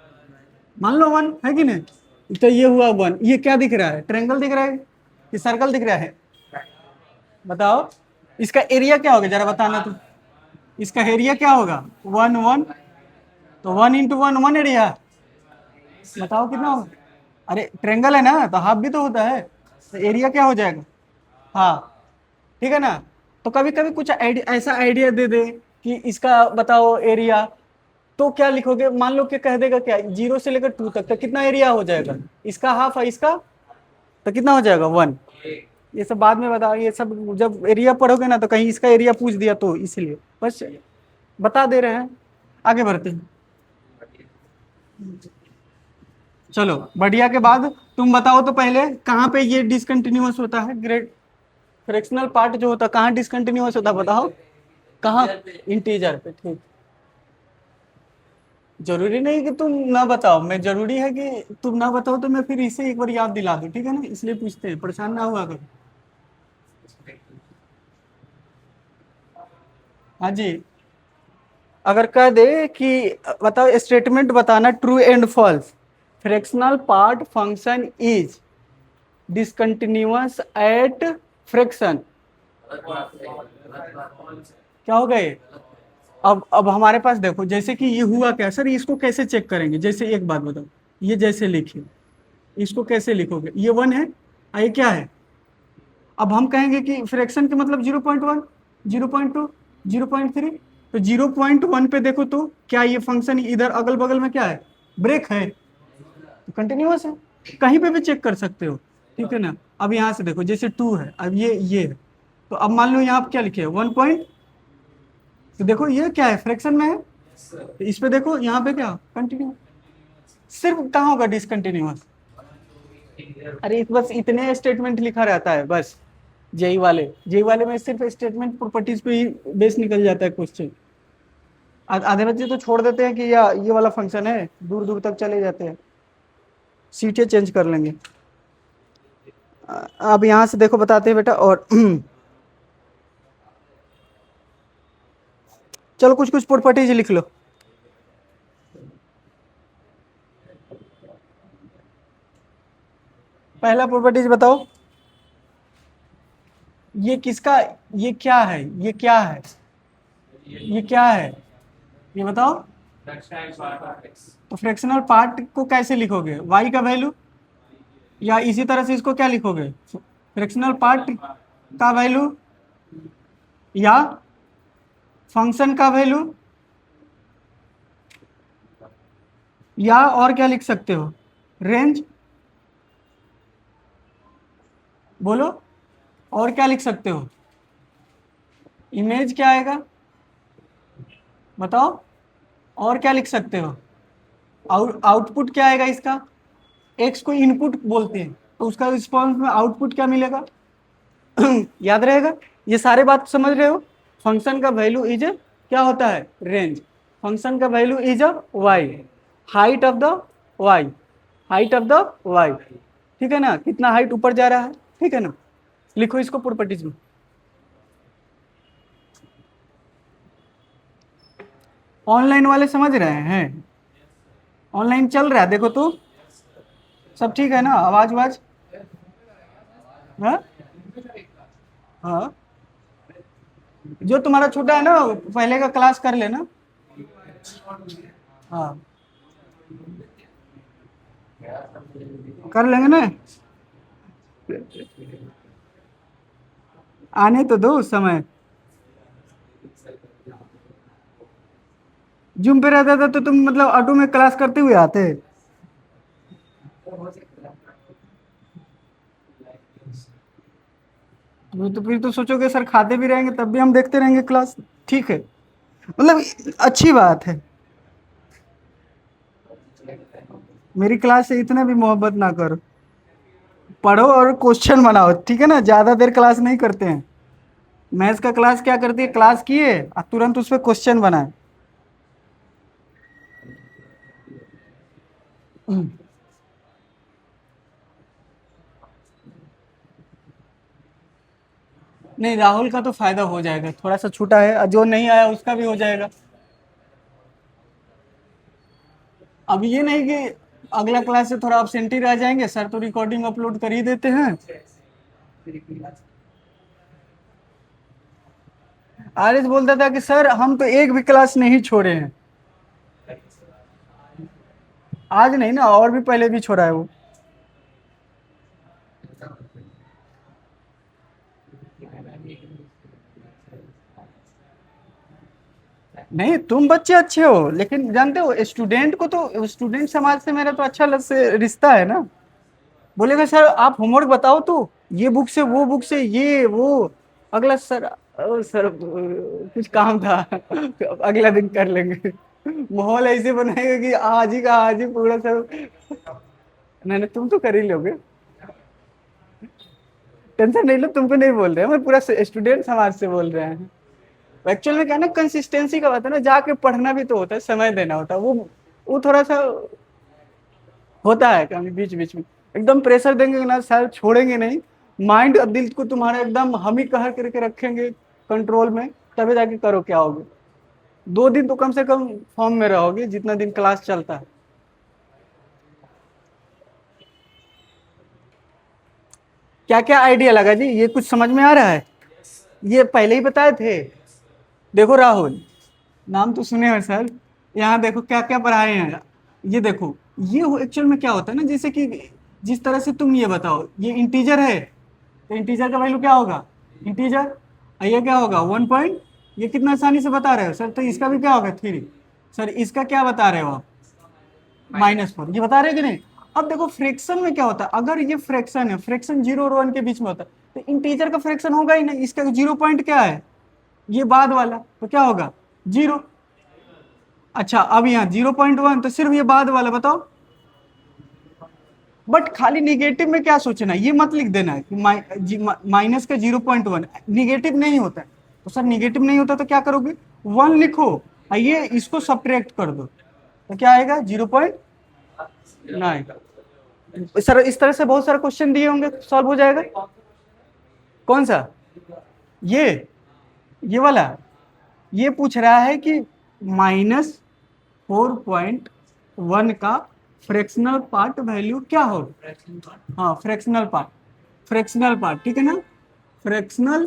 मान लो 1 है कि नहीं। तो ये हुआ 1। ये क्या दिख रहा है, ट्रायंगल दिख रहा है कि सर्कल दिख रहा है? बताओ। इसका एरिया क्या होगा जरा बताना तो। इसका एरिया क्या होगा, 1 1। तो 1 इंटू 1 1 एरिया। बताओ कितना होगा। अरे ट्रायंगल है ना, तो हाफ भी तो होता है, तो एरिया क्या हो जाएगा। हाँ ठीक है ना। तो कभी कभी कुछ ऐसा आइडिया दे दे कि इसका बताओ एरिया, तो क्या लिखोगे, मान लो कि कह देगा क्या 0 से लेकर 2 तक, तो कितना एरिया हो जाएगा, इसका हाफ है इसका, तो कितना हो जाएगा 1। ये सब बाद में बताओ, ये सब जब एरिया पढ़ोगे ना तो कहीं इसका एरिया पूछ दिया तो इसलिए बस बता दे रहे हैं। आगे बढ़ते हैं। चलो बढ़िया के बाद तुम बताओ तो पहले कहाँ पे ये डिसकंटिन्यूअस होता है, ग्रेड फ्रैक्शनल पार्ट जो होता है कहाँ डिसकंटिन्यूअस होता है बताओ। कहाँ, इंटीजर पे, ठीक। जरूरी नहीं कि तुम ना बताओ, मैं जरूरी है कि तुम ना बताओ तो मैं फिर इसे एक बार याद दिला दूं, ठीक है ना, इसलिए पूछते हैं, परेशान ना हुआ करो। हाँ जी। अगर कह दे कि बताओ स्टेटमेंट बताना true and false, fractional part function is discontinuous at fraction, क्या हो गए। अब हमारे पास देखो, जैसे कि ये हुआ क्या सर, इसको कैसे चेक करेंगे, जैसे एक बात बताओ, ये जैसे लिखिए, इसको कैसे लिखोगे, ये 1 है, ये क्या है। अब हम कहेंगे कि फ्रैक्शन के मतलब 0.1, 0.2, 0.3, तो 0.1 पे देखो तो क्या ये फंक्शन इधर अगल बगल में क्या है, ब्रेक है, तो कंटिन्यूअस है, कहीं पे भी चेक कर सकते हो, ठीक है ना। अब यहाँ से देखो जैसे 2 है, अब ये है, तो अब मान लो यहाँ पे क्या लिखे 1 पॉइंट, तो देखो ये क्या है, फ्रैक्शन में है, तो इस पे देखो यहाँ पे क्या कंटिन्यू, सिर्फ कहाँ होगा डिसकंटिन्यूअस। अरे बस इतने स्टेटमेंट लिखा रहता है बस, जेई वाले में सिर्फ स्टेटमेंट प्रॉपर्टीज पे ही बेस निकल जाता है क्वेश्चन। आधे बच्चे तो छोड़ देते हैं कि या ये वाला फंक्शन है, दूर दूर तक चले जाते हैं, सीटें चेंज कर लेंगे। अब यहाँ से देखो बताते हैं बेटा, और चलो कुछ कुछ प्रॉपर्टीज लिख लो। पहला प्रॉपर्टीज बताओ, ये किसका, ये क्या है, ये क्या है, ये क्या है, ये बताओ। तो फ्रैक्शनल पार्ट को कैसे लिखोगे, y का वैल्यू, या इसी तरह से इसको क्या लिखोगे, फ्रैक्शनल पार्ट का वैल्यू, या फंक्शन का वैल्यू, या और क्या लिख सकते हो, रेंज, बोलो, और क्या लिख सकते हो, इमेज क्या आएगा, बताओ, और क्या लिख सकते हो, आउटपुट क्या आएगा इसका, एक्स को इनपुट बोलते हैं, तो उसका रिस्पॉन्स में आउटपुट क्या मिलेगा। याद रहेगा, ये सारे बात समझ रहे हो। फंक्शन का वैल्यू इज क्या होता है, रेंज, फंक्शन का value is Y, height of the Y, height of the Y, ठीक है ना, कितना हाइट ऊपर जा रहा है, ठीक है ना। लिखो इसको प्रॉपर्टीज में। ऑनलाइन वाले समझ रहे हैं, ऑनलाइन चल रहा है देखो तो, सब ठीक है ना, आवाज आवाज, हाँ हाँ। जो तुम्हारा छोटा है ना पहले का क्लास कर लेना। हाँ कर लेंगे ना, आने तो दो उस समय। जूम पे रहता था तो तुम मतलब ऑटो में क्लास करते हुए आते। वो तो फिर तो सोचोगे सर खाते भी रहेंगे तब भी हम देखते रहेंगे क्लास, ठीक है, मतलब अच्छी बात है। मेरी क्लास से इतना भी मोहब्बत ना करो, पढ़ो और क्वेश्चन बनाओ, ठीक है ना, ज्यादा देर क्लास नहीं करते हैं। मैथ्स का क्लास क्या करती है, क्लास किए और तुरंत उस पर क्वेश्चन बनाए। नहीं, राहुल का तो फायदा हो जाएगा, थोड़ा सा छूटा है, और जो नहीं आया उसका भी हो जाएगा। अब ये नहीं कि अगला क्लास से थोड़ा absentee रह जाएंगे, सर तो रिकॉर्डिंग अपलोड कर ही देते हैं। आरिस बोलता था कि सर हम तो एक भी क्लास नहीं छोड़े हैं। आज नहीं ना, और भी पहले भी छोड़ा है वो। नहीं, तुम बच्चे अच्छे हो, लेकिन जानते हो स्टूडेंट को तो, स्टूडेंट समाज से मेरा तो अच्छा से रिश्ता है ना। बोलेगा सर आप होमवर्क बताओ तो, ये बुक से वो बुक से ये वो। अगला सर, सर कुछ काम था अगला दिन कर लेंगे। माहौल ऐसे बनाएगा कि आज ही का आज ही पूरा सर। नहीं नहीं, तुम तो कर ही लोगे, टेंशन नहीं लो, तुमको नहीं बोल रहे हैं, मैं पूरा स्टूडेंट समाज से बोल रहे हैं। एक्चुअल में क्या है ना, कंसिस्टेंसी का बात है ना, जाके पढ़ना भी तो होता है, समय देना होता है, वो थोड़ा सा होता है कभी बीच बीच में। एकदम प्रेशर देंगे ना सर, छोड़ेंगे नहीं। माइंड और दिल को तुम्हारा एकदम हम ही कह करके रखेंगे कंट्रोल में, तभी जाके करो क्या होगे। 2 दिन तो कम से कम फॉर्म में रहोगे, जितना दिन क्लास चलता है। क्या क्या आइडिया लगा जी, ये कुछ समझ में आ रहा है? ये पहले ही बताए थे। देखो राहुल, नाम तो सुने हैं सर, यहाँ देखो क्या क्या पढ़ाए हैं। ये देखो, ये एक्चुअल में क्या होता है ना, जैसे कि जिस तरह से तुम ये बताओ, ये इंटीजर है, तो इंटीजर का वैल्यू क्या होगा, इंटीजर। और ये क्या होगा 1 पॉइंट, ये कितना आसानी से बता रहे हो सर, तो इसका भी क्या होगा 3। सर इसका क्या बता रहे हो आप, -4, ये बता रहे हो कि नहीं। अब देखो फ्रैक्शन में क्या होता है, अगर ये फ्रैक्शन है, फ्रैक्शन 0 और 1 के बीच में होता है, तो इंटीजर का फ्रैक्शन होगा ही नहीं, इसका 0 पॉइंट क्या है, ये बाद वाला, तो क्या होगा 0। अच्छा अब यहाँ 0.1, तो सिर्फ ये बाद वाला बताओ। बट खाली निगेटिव में क्या सोचना है, ये मत लिख देना है कि माइनस का 0.1 निगेटिव नहीं होता है। तो सर निगेटिव नहीं होता तो क्या करोगे, 1 लिखो, ये इसको सब्ट्रैक्ट कर दो, तो क्या आएगा 0.9। सर इस तरह से बहुत सारे क्वेश्चन दिए होंगे, सॉल्व हो जाएगा। कौन सा, ये वाला, ये पूछ रहा है कि -4.1 का फ्रैक्शनल पार्ट वैल्यू क्या हो। हाँ फ्रैक्शनल पार्ट, फ्रैक्शनल पार्ट ठीक है ना, फ्रैक्शनल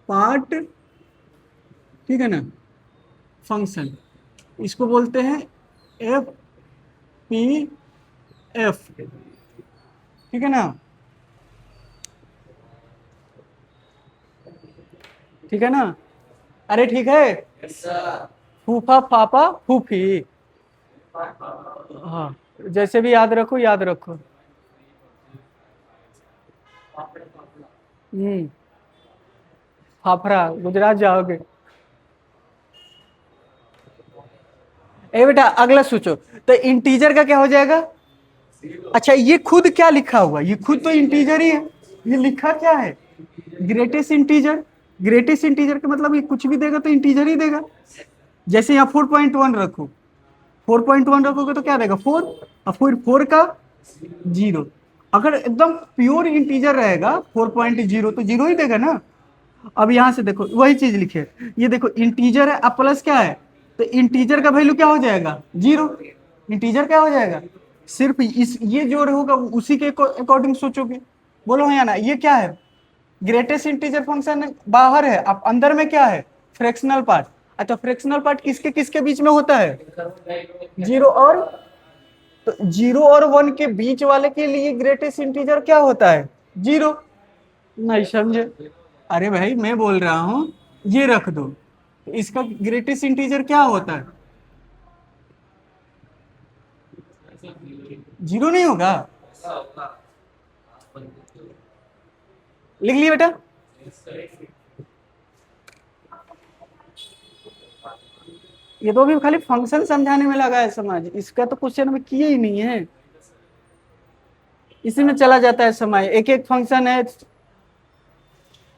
पार्ट, ठीक है ना, फंक्शन, इसको बोलते हैं FPF, ठीक है ना, ठीक है ना। अरे ठीक है, फूफा पापा फूफी, हाँ जैसे भी याद रखो, याद रखो। फाफड़ा, गुजरात जाओगे। ए बेटा अगला सोचो, तो इंटीजर का क्या हो जाएगा। अच्छा ये खुद क्या लिखा हुआ, ये खुद तो इंटीजर ही है, ये लिखा क्या है, ग्रेटेस्ट इंटीजर। ग्रेटेस्ट इंटीजर का मतलब ये कुछ भी देगा तो इंटीजर ही देगा। जैसे यहाँ 4.1 रखो, 4.1 रखोगे तो क्या देगा 4, और फिर 4 का 0। अगर एकदम प्योर इंटीजर रहेगा 4.0 तो 0 ही देगा ना। अब यहां से देखो वही चीज लिखे, ये देखो इंटीजर है, अब प्लस क्या है, तो इंटीजर का वैल्यू क्या हो जाएगा 0। इंटीजर क्या हो जाएगा, सिर्फ इस ये जो होगा उसी के अकॉर्डिंग सोचोगे। बोलो हाँ या ना, ये क्या है, ग्रेटेस्ट इंटीजर फंक्शन बाहर है, अब अंदर में क्या है फ्रैक्शनल पार्ट। अच्छा फ्रैक्शनल पार्ट किसके किसके बीच में होता है, 0 और, तो 0 और 1 के बीच वाले के लिए ग्रेटेस्ट इंटीजर क्या होता है 0। नहीं समझे, अरे भाई मैं बोल रहा हूं ये रख दो, तो इसका ग्रेटेस्ट इंटीजर क्या होता है, 0 नहीं होगा। लिख लिए बेटा, ये तो अभी खाली फंक्शन समझाने में लगा है समाज, इसका तो क्वेश्चन में किए ही नहीं है, इसी में चला जाता है समय, एक एक फंक्शन है,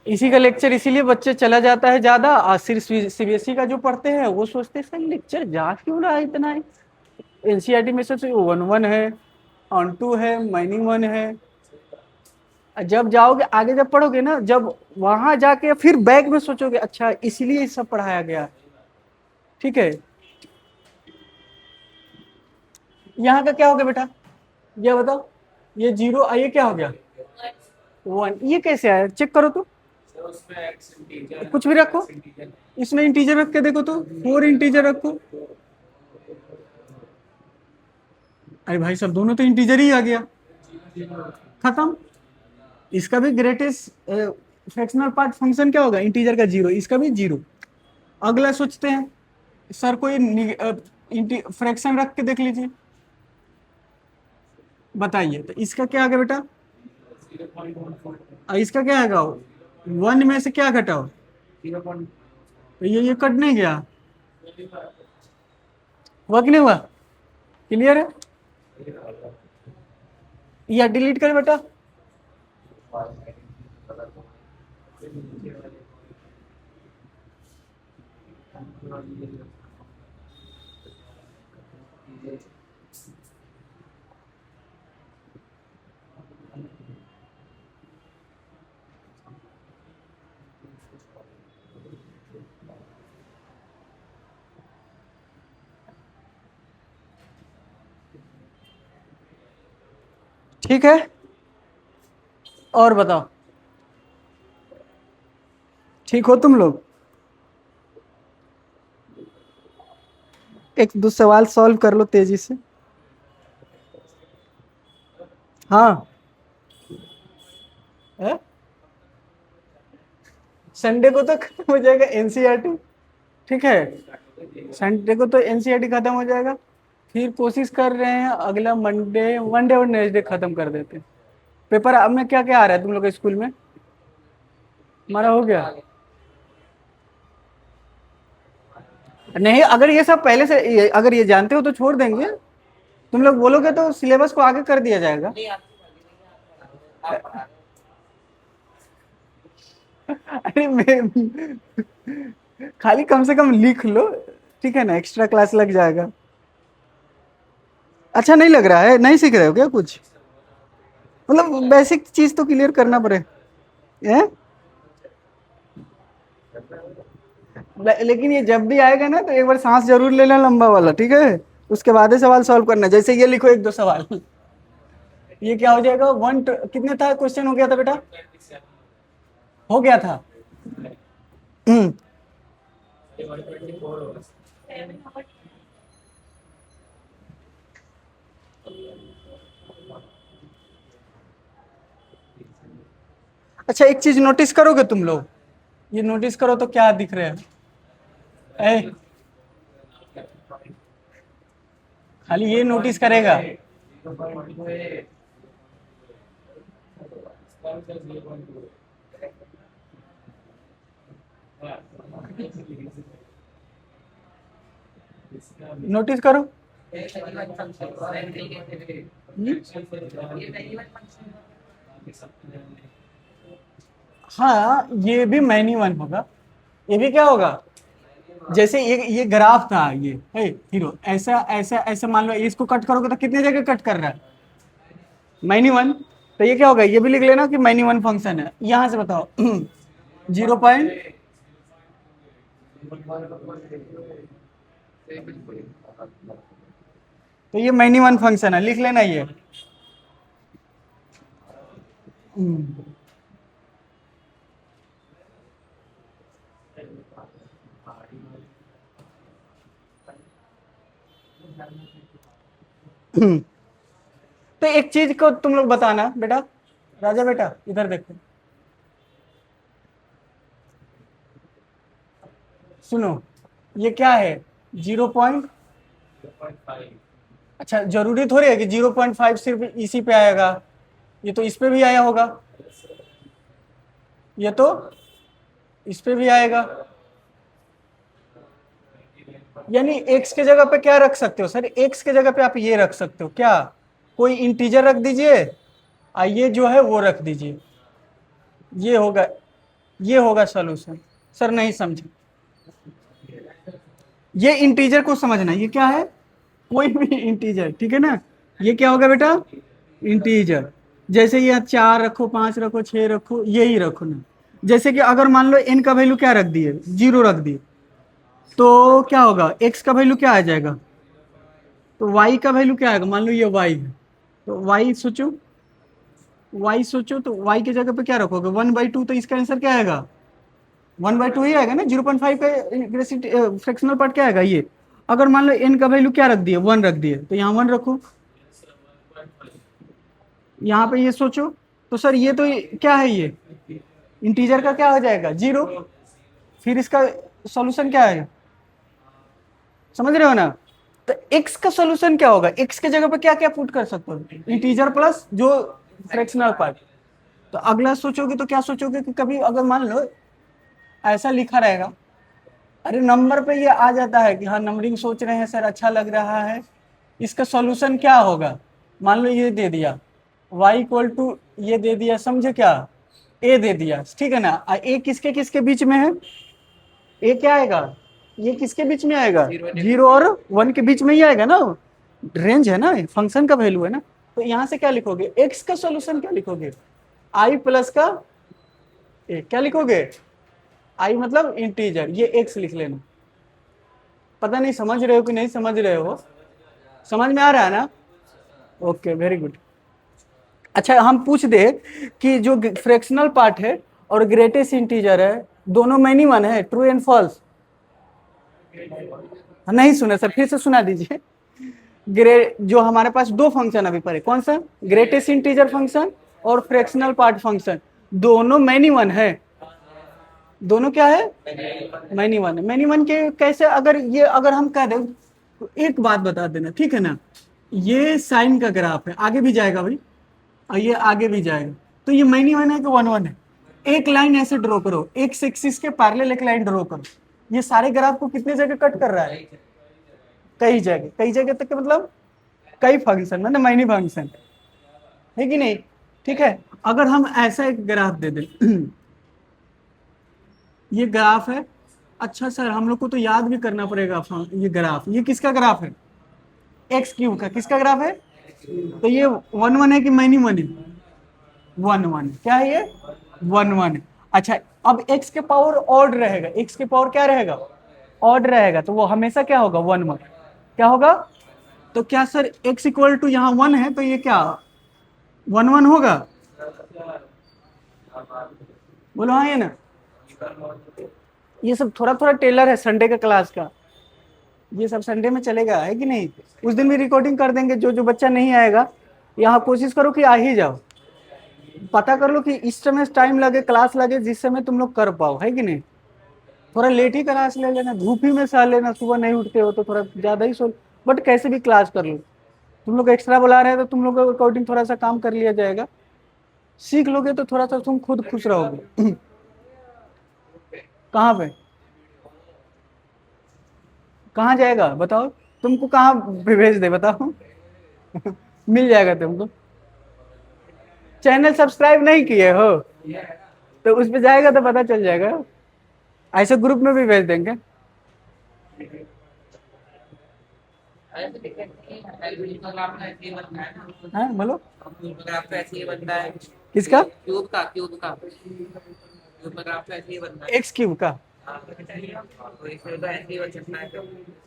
इसी का लेक्चर इसीलिए बच्चे चला जाता है ज्यादा। और सिर्फ सीबीएसई का जो पढ़ते हैं वो सोचते हैं सर लेक्चर जा क्यों रहा है इतना है, एनसीईआरटी में से वन वन है, ऑन टू है, माइनिंग वन है। जब जाओगे आगे, जब पढ़ोगे ना, जब वहां जाके फिर बैक में सोचोगे अच्छा इसीलिए ये सब पढ़ाया गया। ठीक है, यहाँ का क्या हो गया बेटा, ये बताओ, ये जीरो, ये क्या हो गया वन, ये कैसे आया चेक करो तो, कुछ भी रखो, इसमें इंटीजर रख के देखो तो, 4 इंटीजर रखो, अरे भाई सब दोनों तो इंटीजर ही आ गया, खत्म। इसका भी ग्रेटेस्ट फ्रैक्शनल पार्ट फंक्शन क्या होगा, इंटीजर का जीरो, इसका भी जीरो। अगला सोचते हैं सर कोई फ्रैक्शन रख के देख लीजिए, बताइए तो इसका क्या आ गया बेटा, इसका क्या आएगा, वन में से क्या घटाओ, तो ये कट नहीं गया, हुआ कि नहीं हुआ, क्लियर है, या डिलीट करें बेटा, ठीक है, और बताओ, ठीक हो तुम लोग, एक दो सवाल सॉल्व कर लो तेजी से। हाँ, संडे को तो खत्म हो जाएगा एनसीईआरटी, ठीक है, संडे को तो एनसीईआरटी खत्म हो जाएगा, फिर कोशिश कर रहे हैं अगला मंडे, मंडे और नेक्स्ट डे खत्म कर देते हैं। पेपर अब में क्या क्या आ रहा है तुम लोग के स्कूल में, हमारा हो गया नहीं, अगर ये सब पहले से अगर ये जानते हो तो छोड़ देंगे, तुम लोग बोलोगे तो सिलेबस को आगे कर दिया जाएगा। अरे मैं खाली कम से कम लिख लो, ठीक है ना, एक्स्ट्रा क्लास लग जाएगा। अच्छा नहीं लग रहा है, नहीं सीख रहे हो क्या कुछ, मतलब बेसिक चीज तो क्लियर करना पड़े है? लेकिन ये जब भी आएगा ना तो एक बार सांस जरूर लेना लंबा वाला, ठीक है, उसके बाद ही सवाल सॉल्व करना, जैसे ये लिखो एक दो सवाल, ये क्या हो जाएगा, कितने था क्वेश्चन, हो गया था बेटा, हो गया था, हम्म, अच्छा एक चीज नोटिस करोगे तुम लोग, ये नोटिस करो तो क्या दिख रहे हैं, ए, खाली ये नोटिस करेगा, नोटिस करो, हाँ ये भी मैनी वन होगा, ये भी क्या होगा, जैसे ये ग्राफ था, ये है हीरो, ऐसा ऐसा ऐसा मान लो, इसको कट करोगे तो कितने जगह कट कर रहा है, मैनी वन, तो ये क्या होगा, ये भी लिख लेना कि मैनी वन फंक्शन है, यहां से बताओ 0 तो ये मैनी वन फंक्शन है, लिख लेना ये, तो एक चीज को तुम लोग बताना बेटा, राजा बेटा इधर देखो, सुनो, ये क्या है 0. अच्छा जरूरी थोड़ी है कि 0.5 सिर्फ इसी पे आएगा, ये तो इस पे भी आया होगा, ये तो इस पे भी आएगा, यानी x के जगह पे क्या रख सकते हो सर, x के जगह पे आप ये रख सकते हो क्या, कोई इंटीजर रख दीजिए, ये जो है वो रख दीजिए, ये होगा, ये होगा सॉल्यूशन। सर नहीं समझे, ये इंटीजर को समझना, ये क्या है, कोई भी इंटीजर, ठीक है ना, ये क्या होगा बेटा, इंटीजर। जैसे ये 4 रखो, 5 रखो, 6 रखो, यही रखो ना। जैसे कि अगर मान लो n का वैल्यू क्या रख दिए, 0 रख दिए, तो क्या होगा, x का वैल्यू क्या आ जाएगा, तो y का वैल्यू क्या आएगा, मान लो ये y है, तो y सोचो, y सोचो, तो y की जगह पे क्या रखोगे, 1/2, तो इसका आंसर क्या आएगा, 1/2 ही आएगा ना, 0.5 का फ्रैक्शनल पार्ट क्या आएगा ये। अगर मान लो n का वैल्यू क्या रख दिए, 1 रख दिए, तो यहाँ 1 रखो, यहाँ पे ये सोचो, तो सर ये तो क्या है, ये इंटीजर का क्या हो जाएगा, 0, फिर इसका सॉल्यूशन क्या है, समझ रहे हो ना। तो x का सॉल्यूशन क्या होगा, x के जगह पे क्या क्या पुट कर सकते हो, इंटीजर प्लस जो फ्रैक्शनल पार्ट। तो अगला सोचोगे तो क्या सोचोगे कि कभी अगर मान लो ऐसा लिखा रहेगा, अरे नंबर पे ये आ जाता है कि हाँ नंबरिंग सोच रहे हैं सर, अच्छा लग रहा है, इसका सॉल्यूशन क्या होगा, मान लो ये दे दिया y इक्वल टू, ये दे दिया, समझे क्या, a दे दिया, ठीक है ना, a किसके किसके बीच में है, a क्या आएगा, ये किसके बीच में आएगा, 0 और 1 के बीच में ही आएगा ना, रेंज है ना, फंक्शन का वैल्यू है ना। तो यहाँ से क्या लिखोगे, x का सॉल्यूशन क्या लिखोगे, i प्लस का a, क्या लिखोगे, i मतलब इंटीजर, ये x लिख लेना। पता नहीं समझ रहे हो कि नहीं समझ रहे हो, समझ में आ रहा है ना, ओके वेरी गुड। अच्छा हम पूछ दे कि जो फ्रैक्शनल पार्ट है और ग्रेटेस्ट इंटीजर है, दोनों मैनी वन है, ट्रू एंड फॉल्स, नहीं सुना सर, फिर से सुना दीजिए। जो हमारे पास दो फंक्शन अभी पड़े, कौन सा, ग्रेटेस्ट इंटीजर फंक्शन और फ्रैक्शनल पार्ट फंक्शन, दोनों मैनी वन है, दोनों क्या है, मैनी वन है। मैनी वन के कैसे, अगर ये अगर हम कह दें तो एक बात बता देना, ठीक है ना, ये साइन का ग्राफ है, आगे भी जाएगा भाई, और ये आगे भी जाएगा, तो ये मैनी वन है कि वन वन है। एक लाइन ऐसे ड्रॉ करो, एक एक्सिस के पैरेलल एक लाइन ड्रॉ करो, ये सारे ग्राफ को कितने जगह कट कर रहा है, कई जगह, कई जगह तक के मतलब कई फंक्शन, मतलब मैनी फंक्शन है कि नहीं, ठीक है। अगर हम ऐसा एक ग्राफ दे दें ये ग्राफ है, अच्छा सर हम लोग को तो याद भी करना पड़ेगा, ये ग्राफ, ये किसका ग्राफ है, एक्स क्यूब का, किसका ग्राफ है, तो ये वन वन है कि मैनी वन है, वन वन, क्या है ये, वन वन। अच्छा अब x के पावर ऑड रहेगा, x के पावर क्या रहेगा, ऑड रहेगा, तो वो हमेशा क्या होगा, वन वन, क्या होगा, तो क्या सर x इक्वल टू यहाँ वन है, तो ये क्या वन वन होगा, बोलो हाँ ये ना। ये सब थोड़ा थोड़ा टेलर है संडे का क्लास का, ये सब संडे में चलेगा, है कि नहीं, उस दिन भी रिकॉर्डिंग कर देंगे, जो जो बच्चा नहीं आएगा यहाँ कोशिश करो कि आ ही जाओ, पता कर लो कि इस समय टाइम लगे, क्लास लगे, जिस समय तुम लोग कर पाओ, है कि नहीं। थोड़ा लेट ही क्लास ले लेना, धूप ही में सह लेना, सुबह नहीं उठते हो तो थोड़ा ज्यादा ही सो, बट कैसे भी क्लास कर लो, तुम लोग एक्स्ट्रा बुला रहे हैं तो तुम लोग का अकॉर्डिंग थोड़ा सा काम कर लिया जाएगा, सीख लोगे तो थोड़ा सा तुम खुद खुश रहोगे। कहाँ पे, कहाँ जाएगा बताओ, तुमको कहाँ भेज दे बताओ। मिल जाएगा तुमको, चैनल सब्सक्राइब नहीं किए हो तो उस पे जाएगा तो पता चल जाएगा, ऐसे ग्रुप में भी भेज देंगे। हाँ बोलो, ग्राफ तो ऐसे ही बनता है, किसका, क्यूब का, क्यूब का, क्यूब का ग्राफ तो ऐसे ही बनता है। एक्स क्यूब का, तो इसमें तो ऐसे ही बन सकता है तो।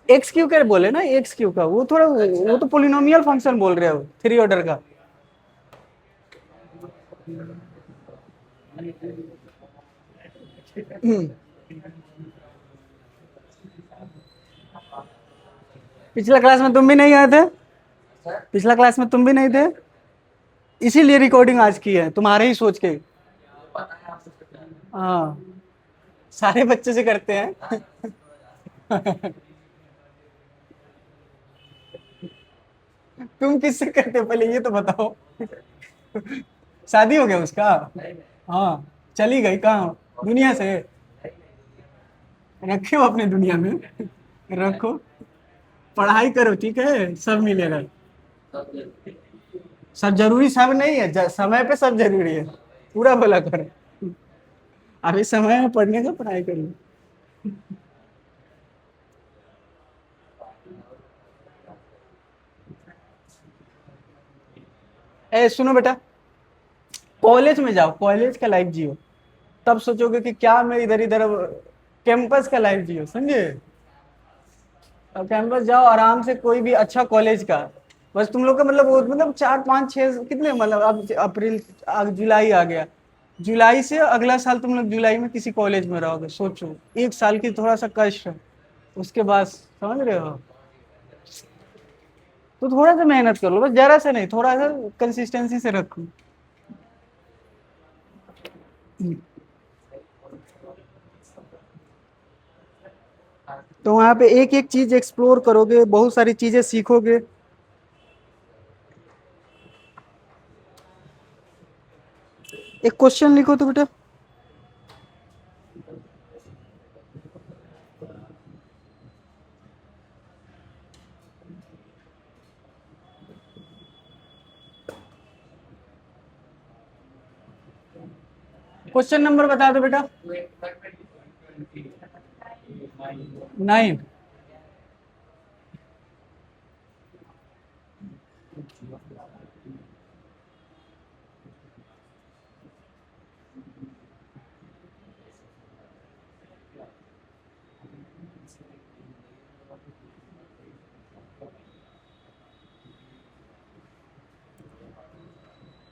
एक्स क्यू कर बोले ना, एक्स क्यू का वो थोड़ा, वो तो पोलिनोमियल फंक्शन बोल रहे हो, 3 ऑर्डर का। पिछला क्लास में तुम भी नहीं आए थे, पिछला क्लास में तुम भी नहीं थे, इसीलिए रिकॉर्डिंग आज की है तुम्हारे ही सोच के, हाँ सारे बच्चे से करते हैं। तुम किससे करते हो पहले ये तो बताओ। शादी हो गया उसका, हाँ चली गई कहाँ, दुनिया से, रखे हो अपने दुनिया में। रखो, पढ़ाई करो, ठीक है, सब मिलेगा। सब जरूरी सब नहीं है, समय पे सब जरूरी है, पूरा भला करो। अभी समय है पढ़ने का, पढ़ाई करो। ए सुनो बेटा, कॉलेज में जाओ, कॉलेज का लाइफ जियो, तब सोचोगे कि क्या मैं इधर इधर कैंपस का लाइफ जियो, समझे। अब कैंपस जाओ आराम से, कोई भी अच्छा कॉलेज का, बस तुम लोग का मतलब वो मतलब 4 5 6 कितने मतलब, अब अप्रैल जुलाई आ गया, जुलाई से अगला साल तुम लोग जुलाई में किसी कॉलेज में रहोगे, सोचो 1 साल की थोड़ा सा कष्ट है, उसके बाद समझ रहे हो। तो थोड़ा सा मेहनत कर लो, बस जरा सा नहीं, थोड़ा सा कंसिस्टेंसी से रखो। तो वहां पे एक एक चीज एक्सप्लोर करोगे, बहुत सारी चीजें सीखोगे। एक क्वेश्चन लिखो तो बेटा। क्वेश्चन नंबर बता दो बेटा। 9।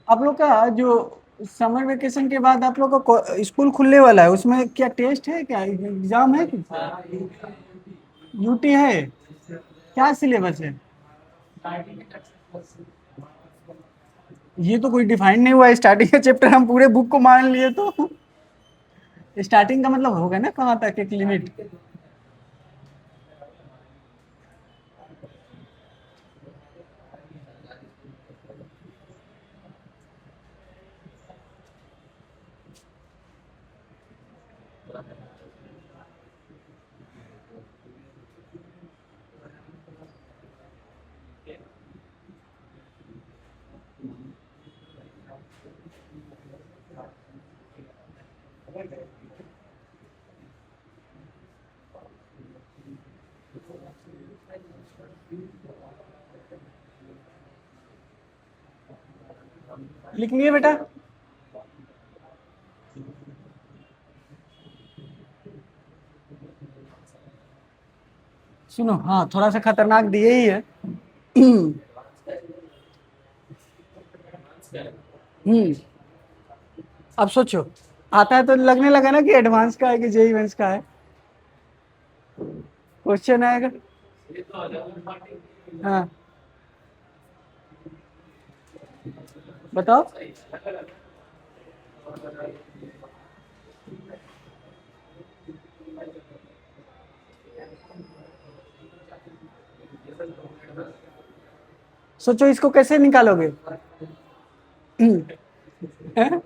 आप लोग का जो समर वेकेशन के बाद आप लोग का स्कूल खुलने वाला है, उसमें क्या टेस्ट है, क्या एग्जाम है, कुछ यूटी है, क्या सिलेबस है। ये तो कोई डिफाइन नहीं हुआ, स्टार्टिंग का चैप्टर हम पूरे बुक को मान लिए तो स्टार्टिंग का मतलब होगा ना कहाँ तक एक लिमिट। लिख लिए बेटा। सुनो, हाँ थोड़ा सा खतरनाक दिए ही है। हम्म। अब सोचो, आता है तो लगने लगा ना कि एडवांस का है कि जेई मेंस का है। क्वेश्चन आएगा। हाँ बताओ। सोचो इसको कैसे निकालोगे। हैं?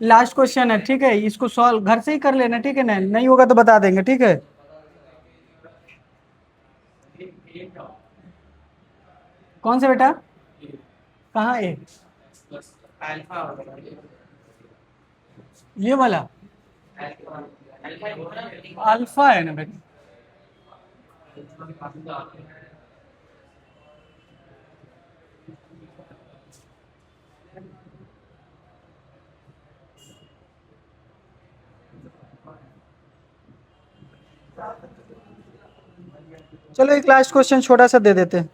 लास्ट क्वेश्चन है, ठीक है, इसको सॉल्व घर से ही कर लेना, ठीक है ना, नहीं होगा तो बता देंगे, ठीक है। कौन सा बेटा, कहाँ ए, ये वाला अल्फा है ना बेटा। चलो एक लास्ट क्वेश्चन छोटा सा दे देते हैं।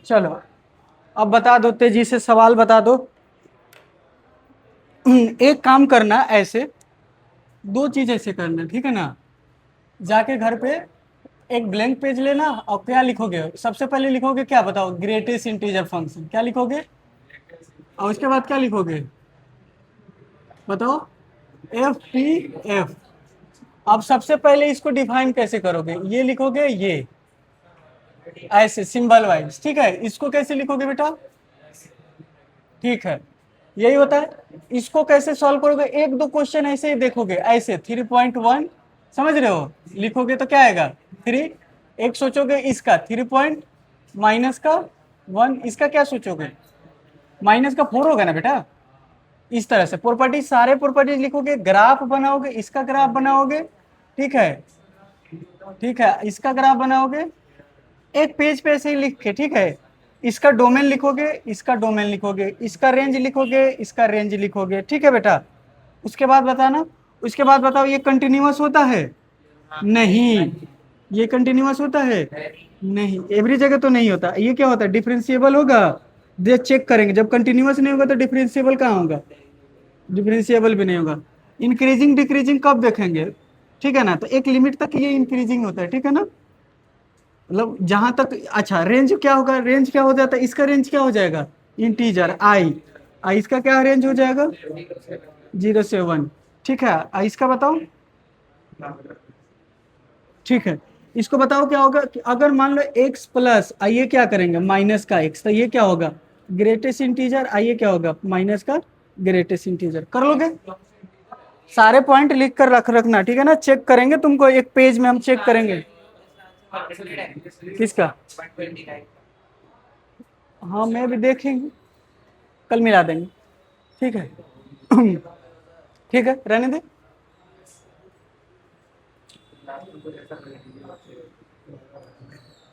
चलो अब बता दो, तेजी से सवाल बता दो। एक काम करना, ऐसे दो चीज ऐसे करना, ठीक है ना। जाके घर पे एक ब्लैंक पेज लेना और क्या लिखोगे, सबसे पहले लिखोगे क्या बताओ, ग्रेटेस्ट इंटीजर फंक्शन, क्या लिखोगे, और उसके बाद क्या लिखोगे बताओ, एफ पी एफ। अब सबसे पहले इसको डिफाइन कैसे करोगे, ये लिखोगे ये ऐसे सिंबल वाइज, ठीक है। इसको कैसे लिखोगे बेटा, ठीक है, यही होता है। इसको कैसे सॉल्व करोगे, एक दो क्वेश्चन ऐसे ही देखोगे, ऐसे 3.1 समझ रहे हो, लिखोगे तो क्या आएगा 3। एक सोचोगे इसका 3 पॉइंट माइनस का 1, इसका क्या सोचोगे, माइनस का 4 होगा ना बेटा। इस तरह से प्रॉपर्टी, सारे प्रॉपर्टीज लिखोगे, ग्राफ बनाओगे, इसका ग्राफ बनाओगे, ठीक है, ठीक है, इसका ग्राफ बनाओगे एक पेज पे ऐसे ही लिख के, ठीक है। इसका डोमेन लिखोगे, इसका डोमेन लिखोगे, इसका रेंज लिखोगे, इसका रेंज लिखोगे, ठीक है बेटा। उसके बाद बताना, उसके बाद बताओ ये कंटिन्यूअस होता है, नहीं। ये कंटिन्यूअस होता है, नहीं, एवरी जगह तो नहीं होता। ये क्या होता है, डिफरेंशिएबल होगा, दे चेक करेंगे, जब कंटिन्यूअस नहीं होगा तो डिफरेंशिएबल कहाँ होगा, डिफरेंशिएबल भी नहीं होगा। इंक्रीजिंग डिक्रीजिंग कब देखेंगे, ठीक है ना, तो एक लिमिट तक ये इंक्रीजिंग होता है, ठीक है ना, मतलब जहां तक। अच्छा रेंज क्या होगा, रेंज क्या हो जाता है, इसका रेंज क्या हो जाएगा, इंटीजर आई, इसका क्या रेंज हो जाएगा 0 से 1, ठीक है। इसका बताओ, ठीक है। इसको बताओ क्या होगा कि अगर मान लो x प्लस आइए क्या करेंगे माइनस का x, तो ये क्या होगा ग्रेटेस्ट इंटीजर, आइए क्या होगा माइनस का ग्रेटेस्ट इंटीजर, कर लोगे। सारे पॉइंट लिख कर रखना, ठीक है ना, चेक करेंगे तुमको, एक पेज में हम चेक करेंगे किसका। हाँ मैं भी देखेंगे, कल मिला देंगे, ठीक है। ठीक है, रहने दे।